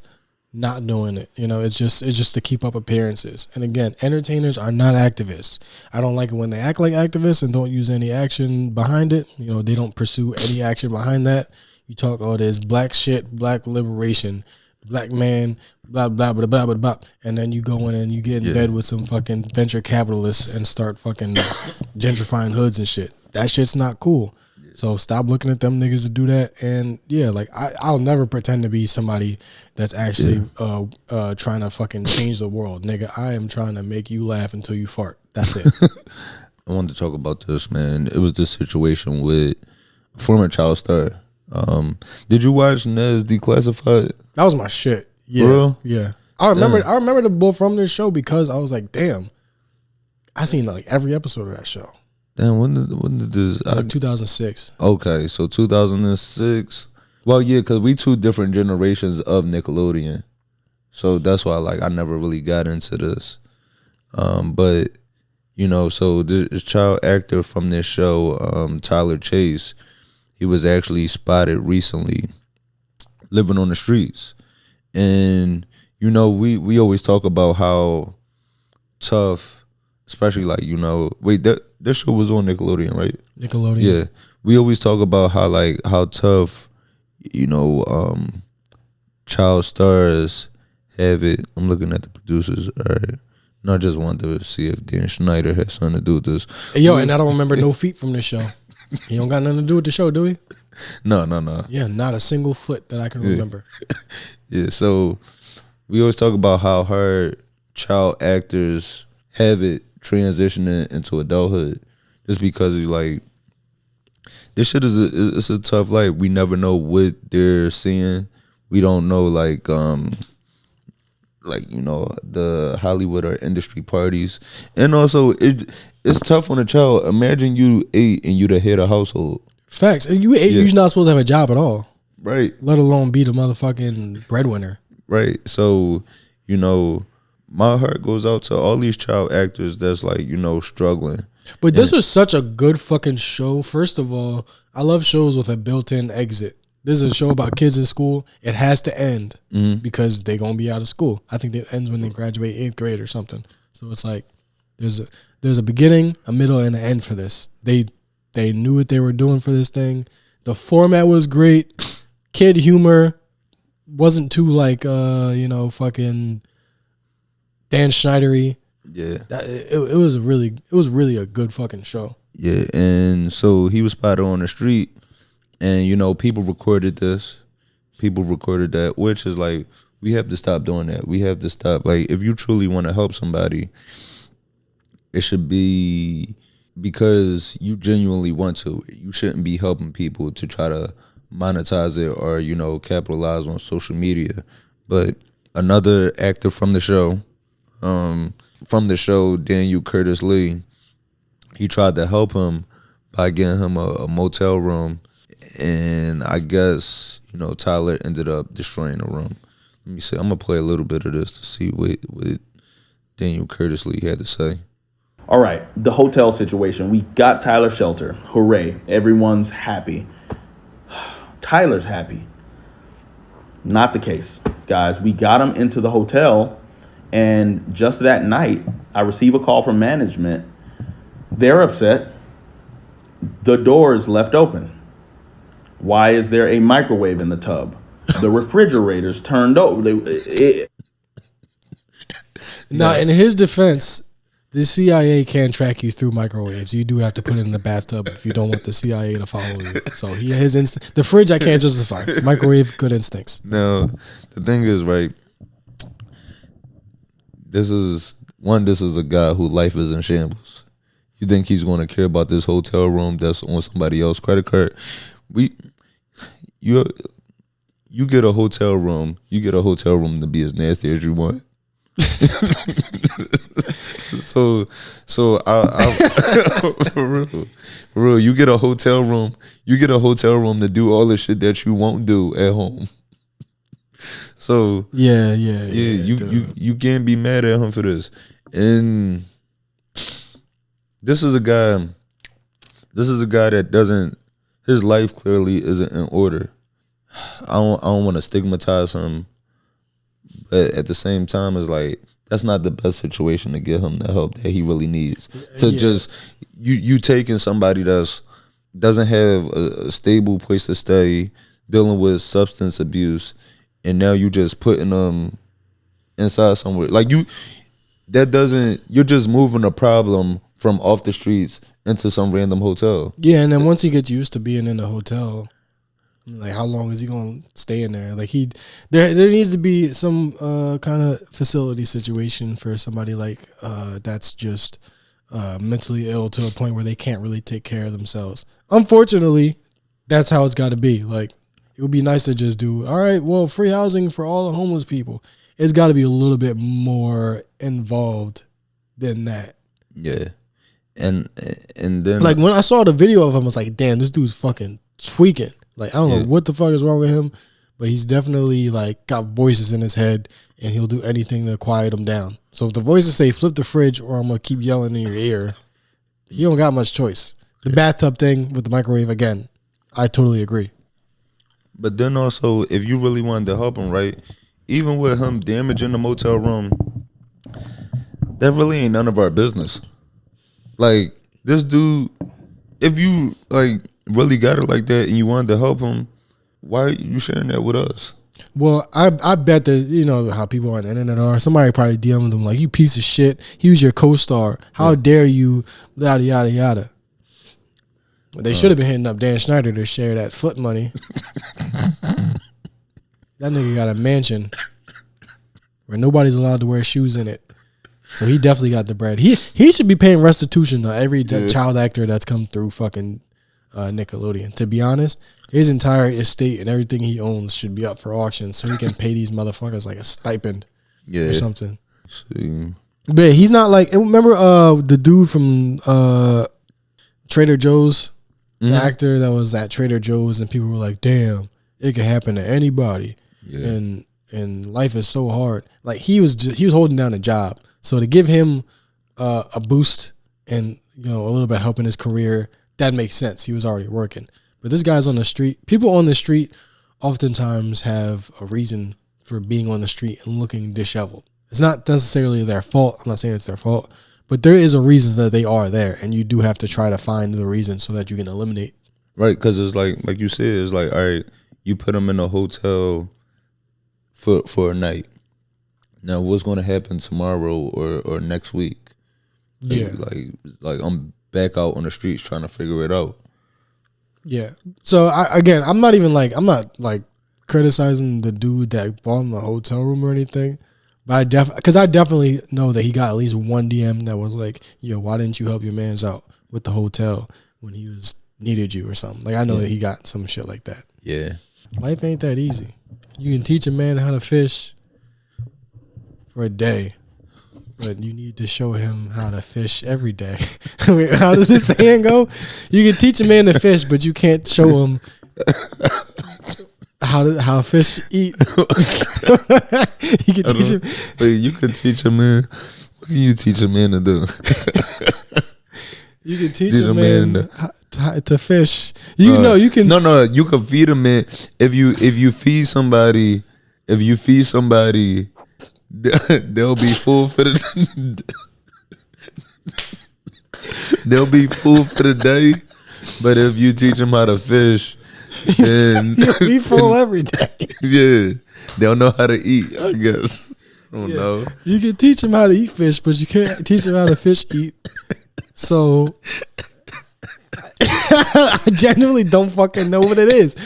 not doing it. You know, it's just to keep up appearances. And again, entertainers are not activists. I don't like it when they act like activists and don't use any action behind it. You know, they don't pursue any action behind that. You talk all this black shit, black liberation, black man, blah, blah, blah, blah, blah, blah. And then you go in and you get in bed with some fucking venture capitalists and start fucking gentrifying hoods and shit. That shit's not cool. So stop looking at them niggas to do that. And yeah, like I'll never pretend to be somebody that's actually trying to fucking change the world. Nigga, I am trying to make you laugh until you fart. That's it. I wanted to talk about this, man. It was this situation with former child star. Did you watch Nez Declassified? That was my shit. Yeah. Bro? Yeah. I remember the bull from this show because I was like, damn, I seen like every episode of that show. Damn, when did this? Like 2006. Okay, so 2006. Well, yeah, because we two different generations of Nickelodeon, so that's why like I never really got into this. But you know, so this child actor from this show, Tylor Chase, he was actually spotted recently living on the streets, and you know, we always talk about how tough, especially like, you know, this show was on Nickelodeon, right? Nickelodeon. Yeah. We always talk about how tough, you know, child stars have it. I'm looking at the producers. All right. And I just wanted to see if Dan Schneider had something to do with this. Hey, yo, and I don't remember no feet from this show. He don't got nothing to do with the show, do he? No. Yeah, not a single foot that I can remember. Yeah, so we always talk about how hard child actors have it transitioning into adulthood, just because like this shit it's a tough life. We never know what they're seeing. We don't know like the Hollywood or industry parties, and also it's tough on a child. Imagine you 8 and you the head of household. Facts. You 8, you're not supposed to have a job at all, right? Let alone be the motherfucking breadwinner, right? So my heart goes out to all these child actors that's like struggling. But this was such a good fucking show. First of all, I love shows with a built-in exit. This is a show about kids in school. It has to end because they're gonna be out of school. I think it ends when they graduate 8th grade or something. So it's like there's a beginning, a middle, and an end for this. They knew what they were doing for this thing. The format was great. Kid humor wasn't too like fucking Dan Schneidery. Yeah, it was really a good fucking show. Yeah, and so he was spotted on the street. And, people recorded this. People recorded that, which is like, we have to stop doing that. We have to stop. Like, if you truly want to help somebody, it should be because you genuinely want to. You shouldn't be helping people to try to monetize it or, capitalize on social media. But another actor from the show, Daniel Curtis Lee, he tried to help him by getting him a motel room. And I guess, Tyler ended up destroying the room. Let me see. I'm going to play a little bit of this to see what Daniel Curtis Lee had to say. All right, the hotel situation. We got Tyler shelter. Hooray. Everyone's happy. Tyler's happy. Not the case, guys. We got him into the hotel, and just that night, I receive a call from management. They're upset. The door is left open. Why is there a microwave in the tub? The refrigerator's turned over. Now, in his defense, the CIA can track you through microwaves. You do have to put it in the bathtub if you don't want the CIA to follow you. So the fridge I can't justify. Microwave, good instincts. Now, the thing is, right, this is a guy whose life is in shambles. You think he's going to care about this hotel room that's on somebody else's credit card? You get a hotel room. You get a hotel room to be as nasty as you want. so I for real, you get a hotel room. You get a hotel room to do all the shit that you won't do at home. So yeah. You can't be mad at him for this. And this is a guy that doesn't. His life clearly isn't in order. I don't want to stigmatize him, but at the same time, it's like that's not the best situation to get him the help that he really needs. Just you taking somebody that's doesn't have a stable place to stay, dealing with substance abuse, and now you just putting them inside somewhere. Like you're just moving a problem from off the streets into some random hotel. Yeah, and then once he gets used to being in the hotel, like how long is he gonna stay in there? Like there needs to be some kind of facility situation for somebody like that's just mentally ill to a point where they can't really take care of themselves. Unfortunately, that's how it's got to be. Like it would be nice to just do all right. Well, free housing for all the homeless people. It's got to be a little bit more involved than that. Yeah. And then like when I saw the video of him, I was like, damn, this dude's fucking tweaking. Like I don't know what the fuck is wrong with him, but he's definitely like got voices in his head, and he'll do anything to quiet him down. So if the voices say flip the fridge or I'm gonna keep yelling in your ear, he don't got much choice. The bathtub thing with the microwave again, I totally agree. But then also, if you really wanted to help him, right, even with him damaging the motel room, that really ain't none of our business. Like this dude, if you like really got it like that and you wanted to help him, why are you sharing that with us? Well, I bet that you know how people on the internet are. Somebody probably DM'd them like, "You piece of shit. He was your co-star. How dare you?" Yada yada yada. They should have been hitting up Dan Schneider to share that foot money. That nigga got a mansion where nobody's allowed to wear shoes in it. So he definitely got the bread. He should be paying restitution to every child actor that's come through fucking Nickelodeon. To be honest, his entire estate and everything he owns should be up for auction so he can pay these motherfuckers like a stipend or something. See. But he's not like, remember the dude from Trader Joe's, the actor that was at Trader Joe's, and people were like, damn, it could happen to anybody. Yeah. And life is so hard. Like he was holding down a job. So to give him a boost and a little bit of help in his career, that makes sense. He was already working. But this guy's on the street. People on the street oftentimes have a reason for being on the street and looking disheveled. It's not necessarily their fault. I'm not saying it's their fault, but there is a reason that they are there, and you do have to try to find the reason so that you can eliminate. Right, because it's like you said, it's like, all right, you put them in a hotel for a night. Now, what's going to happen tomorrow or next week? Yeah, like I'm back out on the streets trying to figure it out. Yeah. So I'm not criticizing the dude that bought him the hotel room or anything, but I definitely know that he got at least one DM that was like, "Yo, why didn't you help your man's out with the hotel when he needed you or something?" Like I know that he got some shit like that. Yeah. Life ain't that easy. You can teach a man how to fish for a day, but you need to show him how to fish every day. How does this saying go? You can teach a man to fish, but you can't show him how fish eat. You can teach him. You can teach a man. What can you teach a man to do? You can teach a man to fish. You can. No. You can feed a man if you feed somebody. If you feed somebody, they'll be full for the. They'll be full for the day. But if you teach them how to fish, then you'll be full every day. Yeah, they'll know how to eat. I guess. I don't know. You can teach them how to eat fish, but you can't teach them how to fish eat. So I genuinely don't fucking know what it is.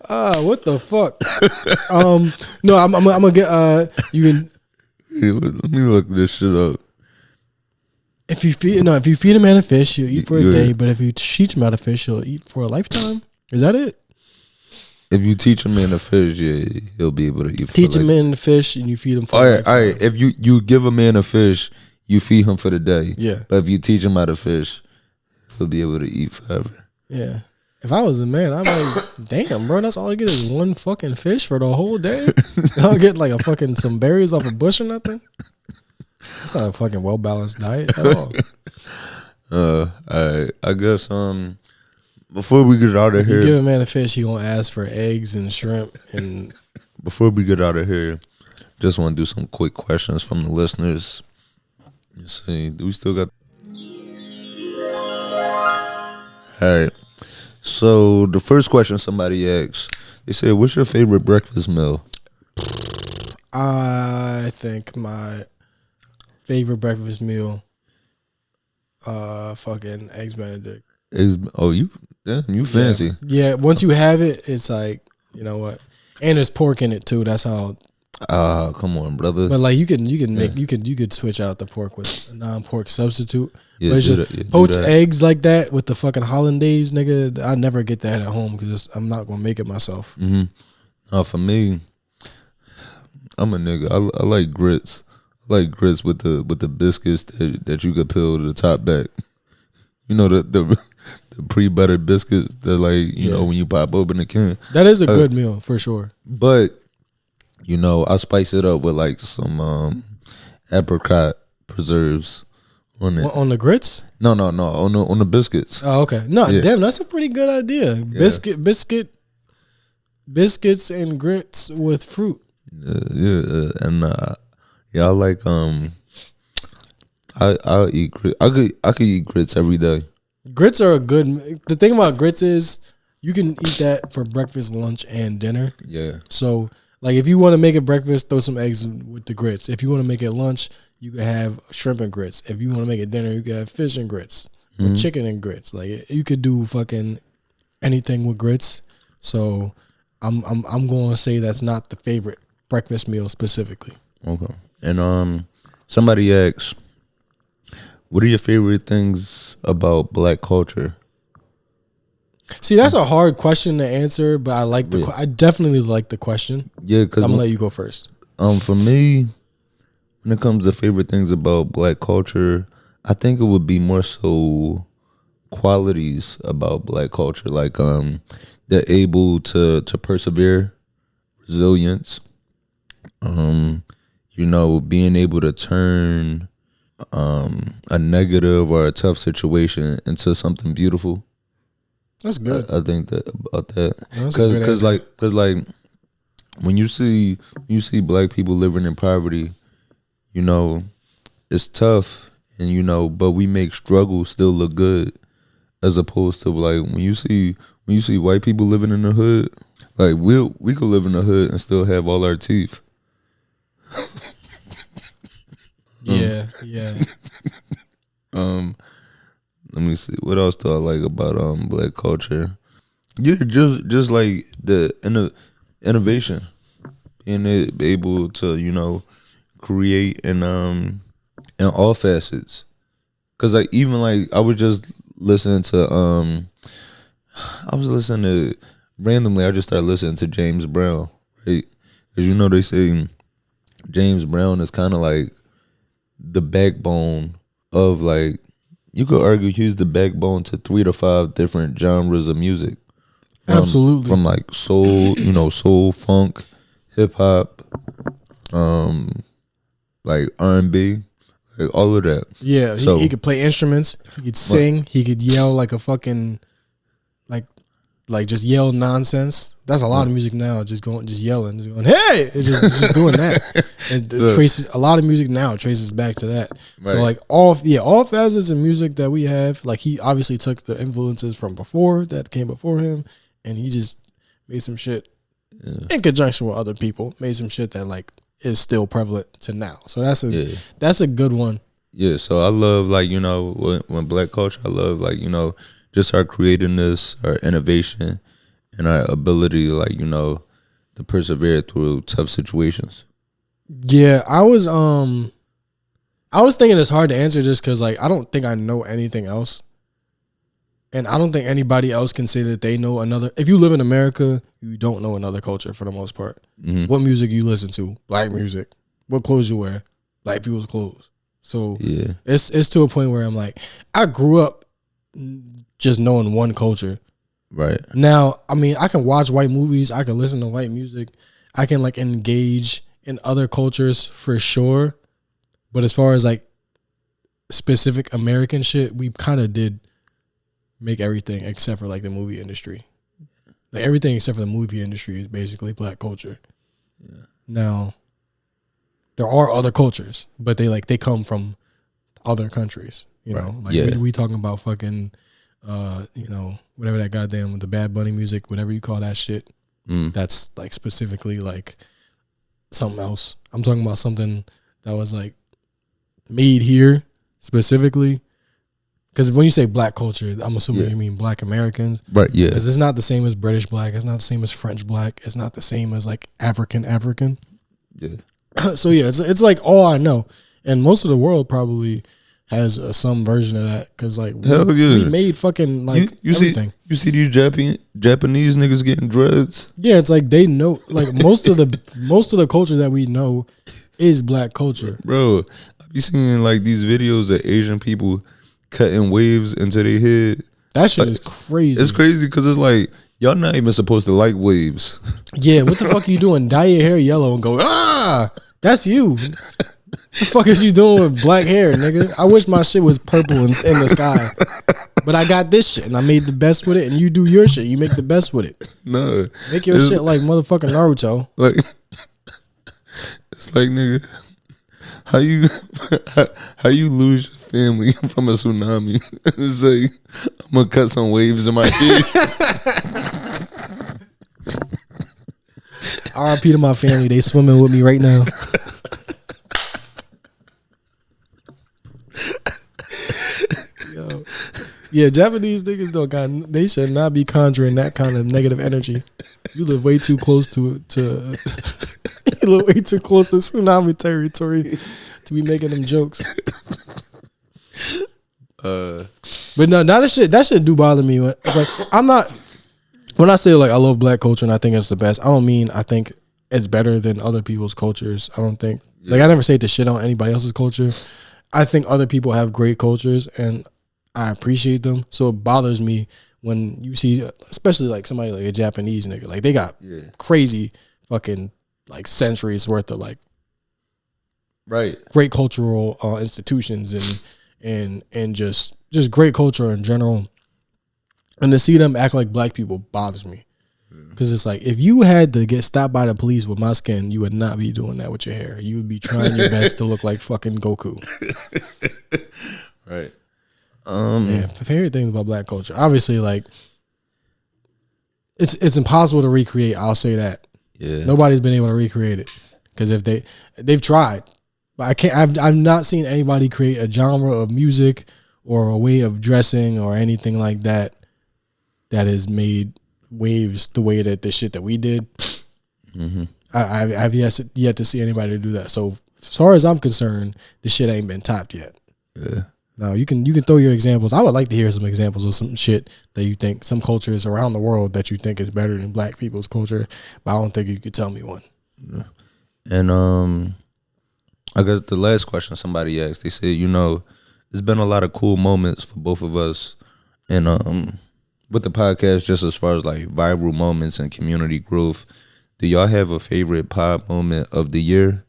What the fuck? No, I'm gonna get you can. Yeah, let me look this shit up. If you feed a man a fish, he'll eat for a day. But if you teach him how to fish, he'll eat for a lifetime. Is that it? If you teach a man to fish, yeah, he'll be able to eat. Teach a man to fish, and you feed him for. All right. If you give a man a fish, you feed him for the day. Yeah. But if you teach him how to fish, he'll be able to eat forever. Yeah. If I was a man, I'm like, damn, bro, that's all I get is one fucking fish for the whole day. I don't get like some berries off a bush or nothing. It's not a fucking well balanced diet at all. I guess before we get out of here, you give a man a fish, he gonna ask for eggs and shrimp. And before we get out of here, just want to do some quick questions from the listeners. Let's see, do we still got? All right. So the first question somebody asked, they said, "What's your favorite breakfast meal?" I think my favorite breakfast meal, fucking eggs Benedict. You fancy. Yeah, once you have it, it's like, you know what? And there's pork in it too. That's how. Come on, brother. But like you could switch out the pork with a non-pork substitute. Yeah, but it's just poached eggs like that with the fucking hollandaise, nigga. I never get that at home because I'm not gonna make it myself. Mm-hmm. For me, I'm a nigga. I like grits. I like grits with the biscuits that you could peel the top back. You know the pre-buttered biscuits that you know when you pop open the can. That is a good meal for sure. But I spice it up with like some apricot preserves on it. On the grits? No, on the biscuits. Oh, okay. No, damn, that's a pretty good idea. Yeah. Biscuits and grits with fruit. And I like I'll eat grits. I could eat grits every day. Grits are a good. The thing about grits is you can eat that for breakfast, lunch, and dinner. Yeah. So Like if you want to make it breakfast, throw some eggs with the grits. If you want to make it lunch, you can have shrimp and grits. If you want to make it dinner, you can have fish and grits, or chicken and grits. Like you could do fucking anything with grits. So I'm going to say that's not the favorite breakfast meal specifically. Okay. And somebody asks, what are your favorite things about Black culture? See, that's a hard question to answer, but I definitely like the question. Yeah, because I'm gonna let you go first. For me, when it comes to favorite things about Black culture, I think it would be more so qualities about Black culture, like they're able to persevere, resilience, being able to turn a negative or a tough situation into something beautiful. That's good. I think that about that, Because like when you see Black people living in poverty, it's tough, and but we make struggle still look good, as opposed to like when you see white people living in the hood, like we could live in the hood and still have all our teeth. Yeah. Let me see. What else do I like about Black culture? Yeah, just like the innovation, being able to create in all facets. Cause like even like I was just listening to randomly. I just started listening to James Brown, right? Cause they say James Brown is kind of like the backbone of like. You could argue he's the backbone to 3 to 5 different genres of music. Absolutely. From like soul, soul, funk, hip hop, like R&B, like all of that. Yeah, so, he could play instruments. He could sing. He could yell like a fucking, like just yell nonsense. That's a lot of music now. Just yelling, just going, hey, it's just doing that. And traces a lot of music now traces back to that. Right. So like all facets of music that we have, like he obviously took the influences from before that came before him, and he just made some shit in conjunction with other people. Made some shit that like is still prevalent to now. So that's a good one. Yeah. So I love like when Black culture, I love like just our creativeness, our innovation, and our ability to to persevere through tough situations. Yeah, I was thinking it's hard to answer just because like I don't think I know anything else, and I don't think anybody else can say that they know another. If you live in America, you don't know another culture for the most part. Mm-hmm. What music you listen to? Black music. What clothes you wear? Black people's clothes. So yeah, it's to a point where I'm like, I grew up just knowing one culture. Right. Now, I mean, I can watch white movies. I can listen to white music. I can like engage in other cultures for sure. But as far as like specific American shit, we kind of did make everything except for like the movie industry. Like everything except for the movie industry is basically Black culture. Yeah. Now, there are other cultures, but they come from other countries. We talking about fucking, whatever that goddamn the Bad Bunny music, whatever you call that shit. That's like specifically like something else. I'm talking about something that was like made here specifically. Because when you say Black culture, I'm assuming you mean Black Americans. Right, yeah. Because it's not the same as British Black. It's not the same as French Black. It's not the same as like African. Yeah. So yeah, it's like all I know. And most of the world probably has some version of that. Because like we made fucking like everything. You see these Japanese niggas getting dreads? Yeah, it's like they know like most of the culture that we know is Black culture. Bro, I've been seeing like these videos of Asian people cutting waves into their head. That shit is crazy. It's crazy because it's like y'all not even supposed to like waves. Yeah, what the fuck are you doing? Dye your hair yellow and go, that's you. The fuck is you doing with black hair, nigga? I wish my shit was purple and in the sky. But I got this shit and I made the best with it, and you do your shit. You make the best with it. No. Make your shit like motherfucking Naruto. Like, it's like, nigga, how you lose your family from a tsunami and say, I'm gonna cut some waves in my head. R.I.P. to my family. They swimming with me right now. Yo. Yeah, Japanese niggas they should not be conjuring that kind of negative energy. You live way too close to you live way too close to tsunami territory to be making them jokes. But no, that shit do bother me. It's like when I say like I love black culture and I think it's the best, I don't mean I think it's better than other people's cultures. I don't think like I never say to shit on anybody else's culture. I think other people have great cultures and I appreciate them. So it bothers me when you see, especially like somebody like a Japanese nigga, like they got crazy fucking like centuries worth of like great cultural institutions and just great culture in general. And to see them act like black people bothers me. Because it's like, if you had to get stopped by the police with my skin, you would not be doing that with your hair. You would be trying your best to look like fucking Goku. Right. Yeah, favorite things about black culture. Obviously, like, it's impossible to recreate. I'll say that. Yeah. Nobody's been able to recreate it. Because if they've tried. But I can't, I've not seen anybody create a genre of music or a way of dressing or anything like that has made waves the way that the shit that we did. Mm-hmm. I've yet to see anybody do that. So as far as I'm concerned, the shit ain't been topped yet. Yeah. Now you can throw your examples. I would like to hear some examples of some shit that you think, some cultures around the world that you think is better than black people's culture, but I don't think you could tell me one. Yeah. And I guess the last question somebody asked, they said, there's been a lot of cool moments for both of us, and with the podcast, just as far as like viral moments and community growth, do y'all have a favorite pod moment of the year?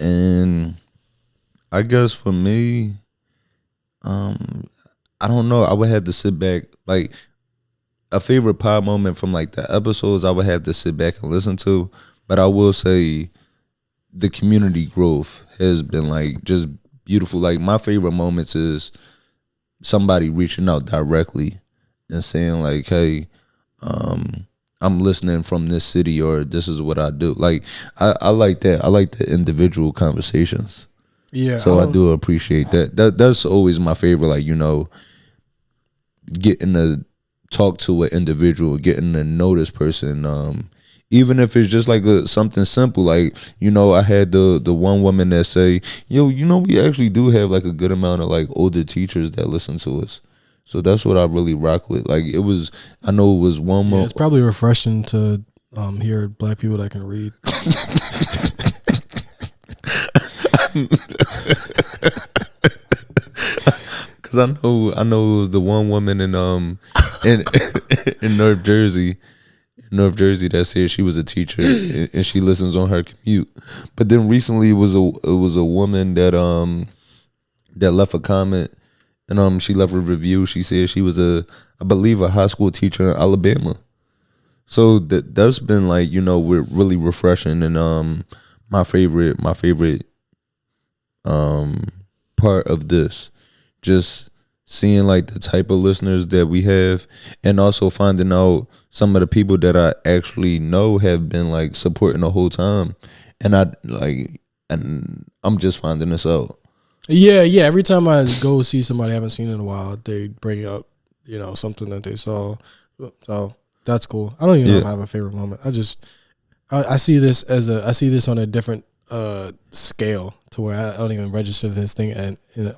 And I guess for me, I don't know. I would have to sit back, like a favorite pod moment from like the episodes I would have to sit back and listen to. But I will say the community growth has been like just beautiful. Like my favorite moments is somebody reaching out directly and saying like, hey, I'm listening from this city, or this is what I do. Like I like that. I like the individual conversations. Yeah. So I do appreciate that. That's always my favorite, like, getting to talk to an individual, getting to know this person. Even if it's just like something simple, like, I had the one woman that say, we actually do have like a good amount of like older teachers that listen to us. So that's what I really rock with. Like I know it was one more. It's probably refreshing to hear black people that can read. Cause I know it was the one woman in North Jersey that said she was a teacher and she listens on her commute. But then recently it was a woman that left a comment and she left a review. She said she was I believe a high school teacher in Alabama. So that's been like, we're really refreshing, and my favorite part of this, just seeing like the type of listeners that we have, and also finding out some of the people that I actually know have been like supporting the whole time, and I'm just finding this out. Yeah. Every time I go see somebody I haven't seen in a while, they bring up something that they saw. So that's cool. I don't even know if I have a favorite moment. I see this on a different scale, to where I don't even register this thing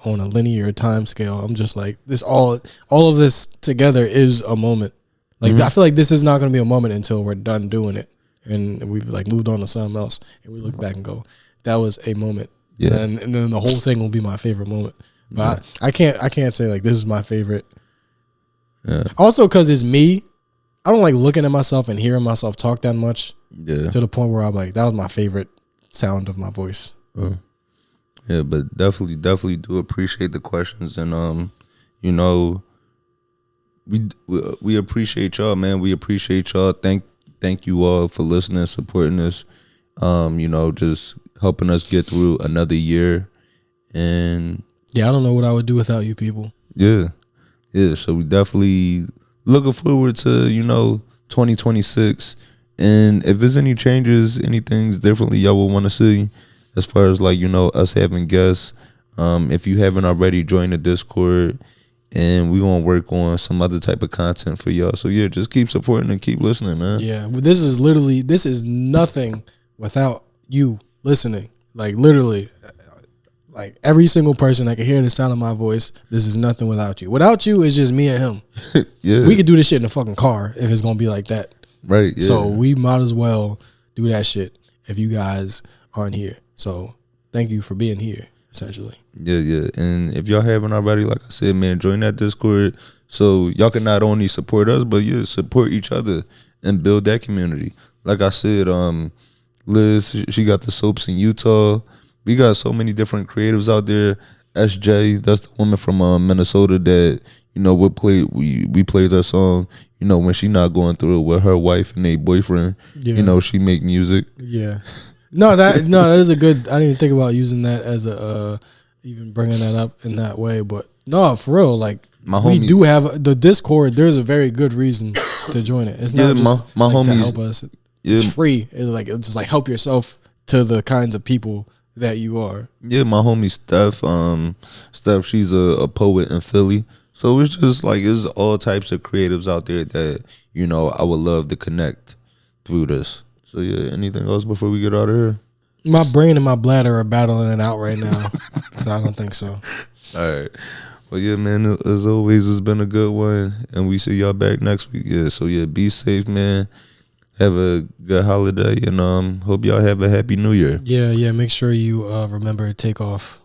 on a linear time scale. I'm just like, this all of this together is a moment. Like, I feel like this is not going to be a moment until we're done doing it and we've like moved on to something else, and we look back and go, that was a moment. Yeah. And then the whole thing will be my favorite moment. But I can't say like this is my favorite. Yeah. Also, because it's me, I don't like looking at myself and hearing myself talk that much. Yeah. To the point where I'm like, that was my favorite sound of my voice. Yeah, but definitely do appreciate the questions, and we appreciate y'all, man. We appreciate y'all. Thank you all for listening, supporting us. Just helping us get through another year, and I don't know what I would do without you people. Yeah. So we definitely looking forward to 2026. And if there's any changes, anything differently y'all will want to see, as far as like, you know, us having guests, if you haven't already, join the Discord, and we're gonna work on some other type of content for y'all. So yeah, just keep supporting and keep listening, man. Yeah, but this is nothing without you listening. Like literally, like every single person that can hear the sound of my voice, this is nothing without you. Without you, it's just me and him. Yeah, we could do this shit in a fucking car if it's gonna be like that. Right. Yeah. So we might as well do that shit if you guys aren't here. So thank you for being here, essentially. Yeah. And if y'all haven't already, like I said, man, join that Discord so y'all can not only support us, but yeah, support each other and build that community. Like I said, Liz, she got the soaps in Utah. We got so many different creatives out there. SJ, that's the woman from Minnesota that, you know, we played her song, you know, when she not going through it with her wife and a boyfriend. Yeah. You know, she make music. Yeah. No, that is a good. I didn't even think about using that as a even bringing that up in that way. But no, for real, like we do have the Discord. There's a very good reason to join it. It's not just my like, homies, to help us. It's free. It's just like help yourself to the kinds of people that you are. Yeah, my homie Steph, she's a poet in Philly. So it's just like, it's all types of creatives out there that, you know, I would love to connect through this. So yeah, anything else before we get out of here? My brain and my bladder are battling it out right now. So I don't think so. All right. Well, yeah, man, as always, it's been a good one. And we see y'all back next week. Yeah, so yeah, be safe, man. Have a good holiday, and hope y'all have a happy New Year. Yeah. Make sure you remember to take off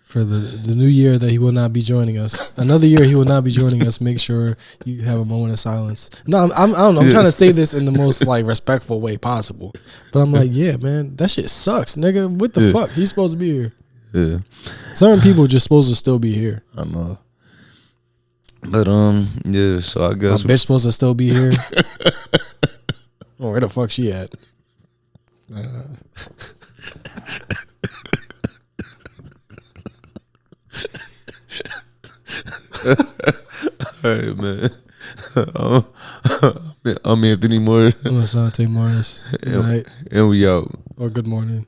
for the new year that he will not be joining us. Another year he will not be joining us. Make sure you have a moment of silence. No, I don't know. I'm trying to say this in the most like respectful way possible, but I'm like, yeah, man, that shit sucks, nigga. What the fuck? He's supposed to be here. Yeah. Certain people just supposed to still be here. I know. But yeah. So I guess my bitch supposed to still be here. Oh, where the fuck she at? All right, man. I'm Anthony Moore. I'm Asante Morris. And we out. Or good morning.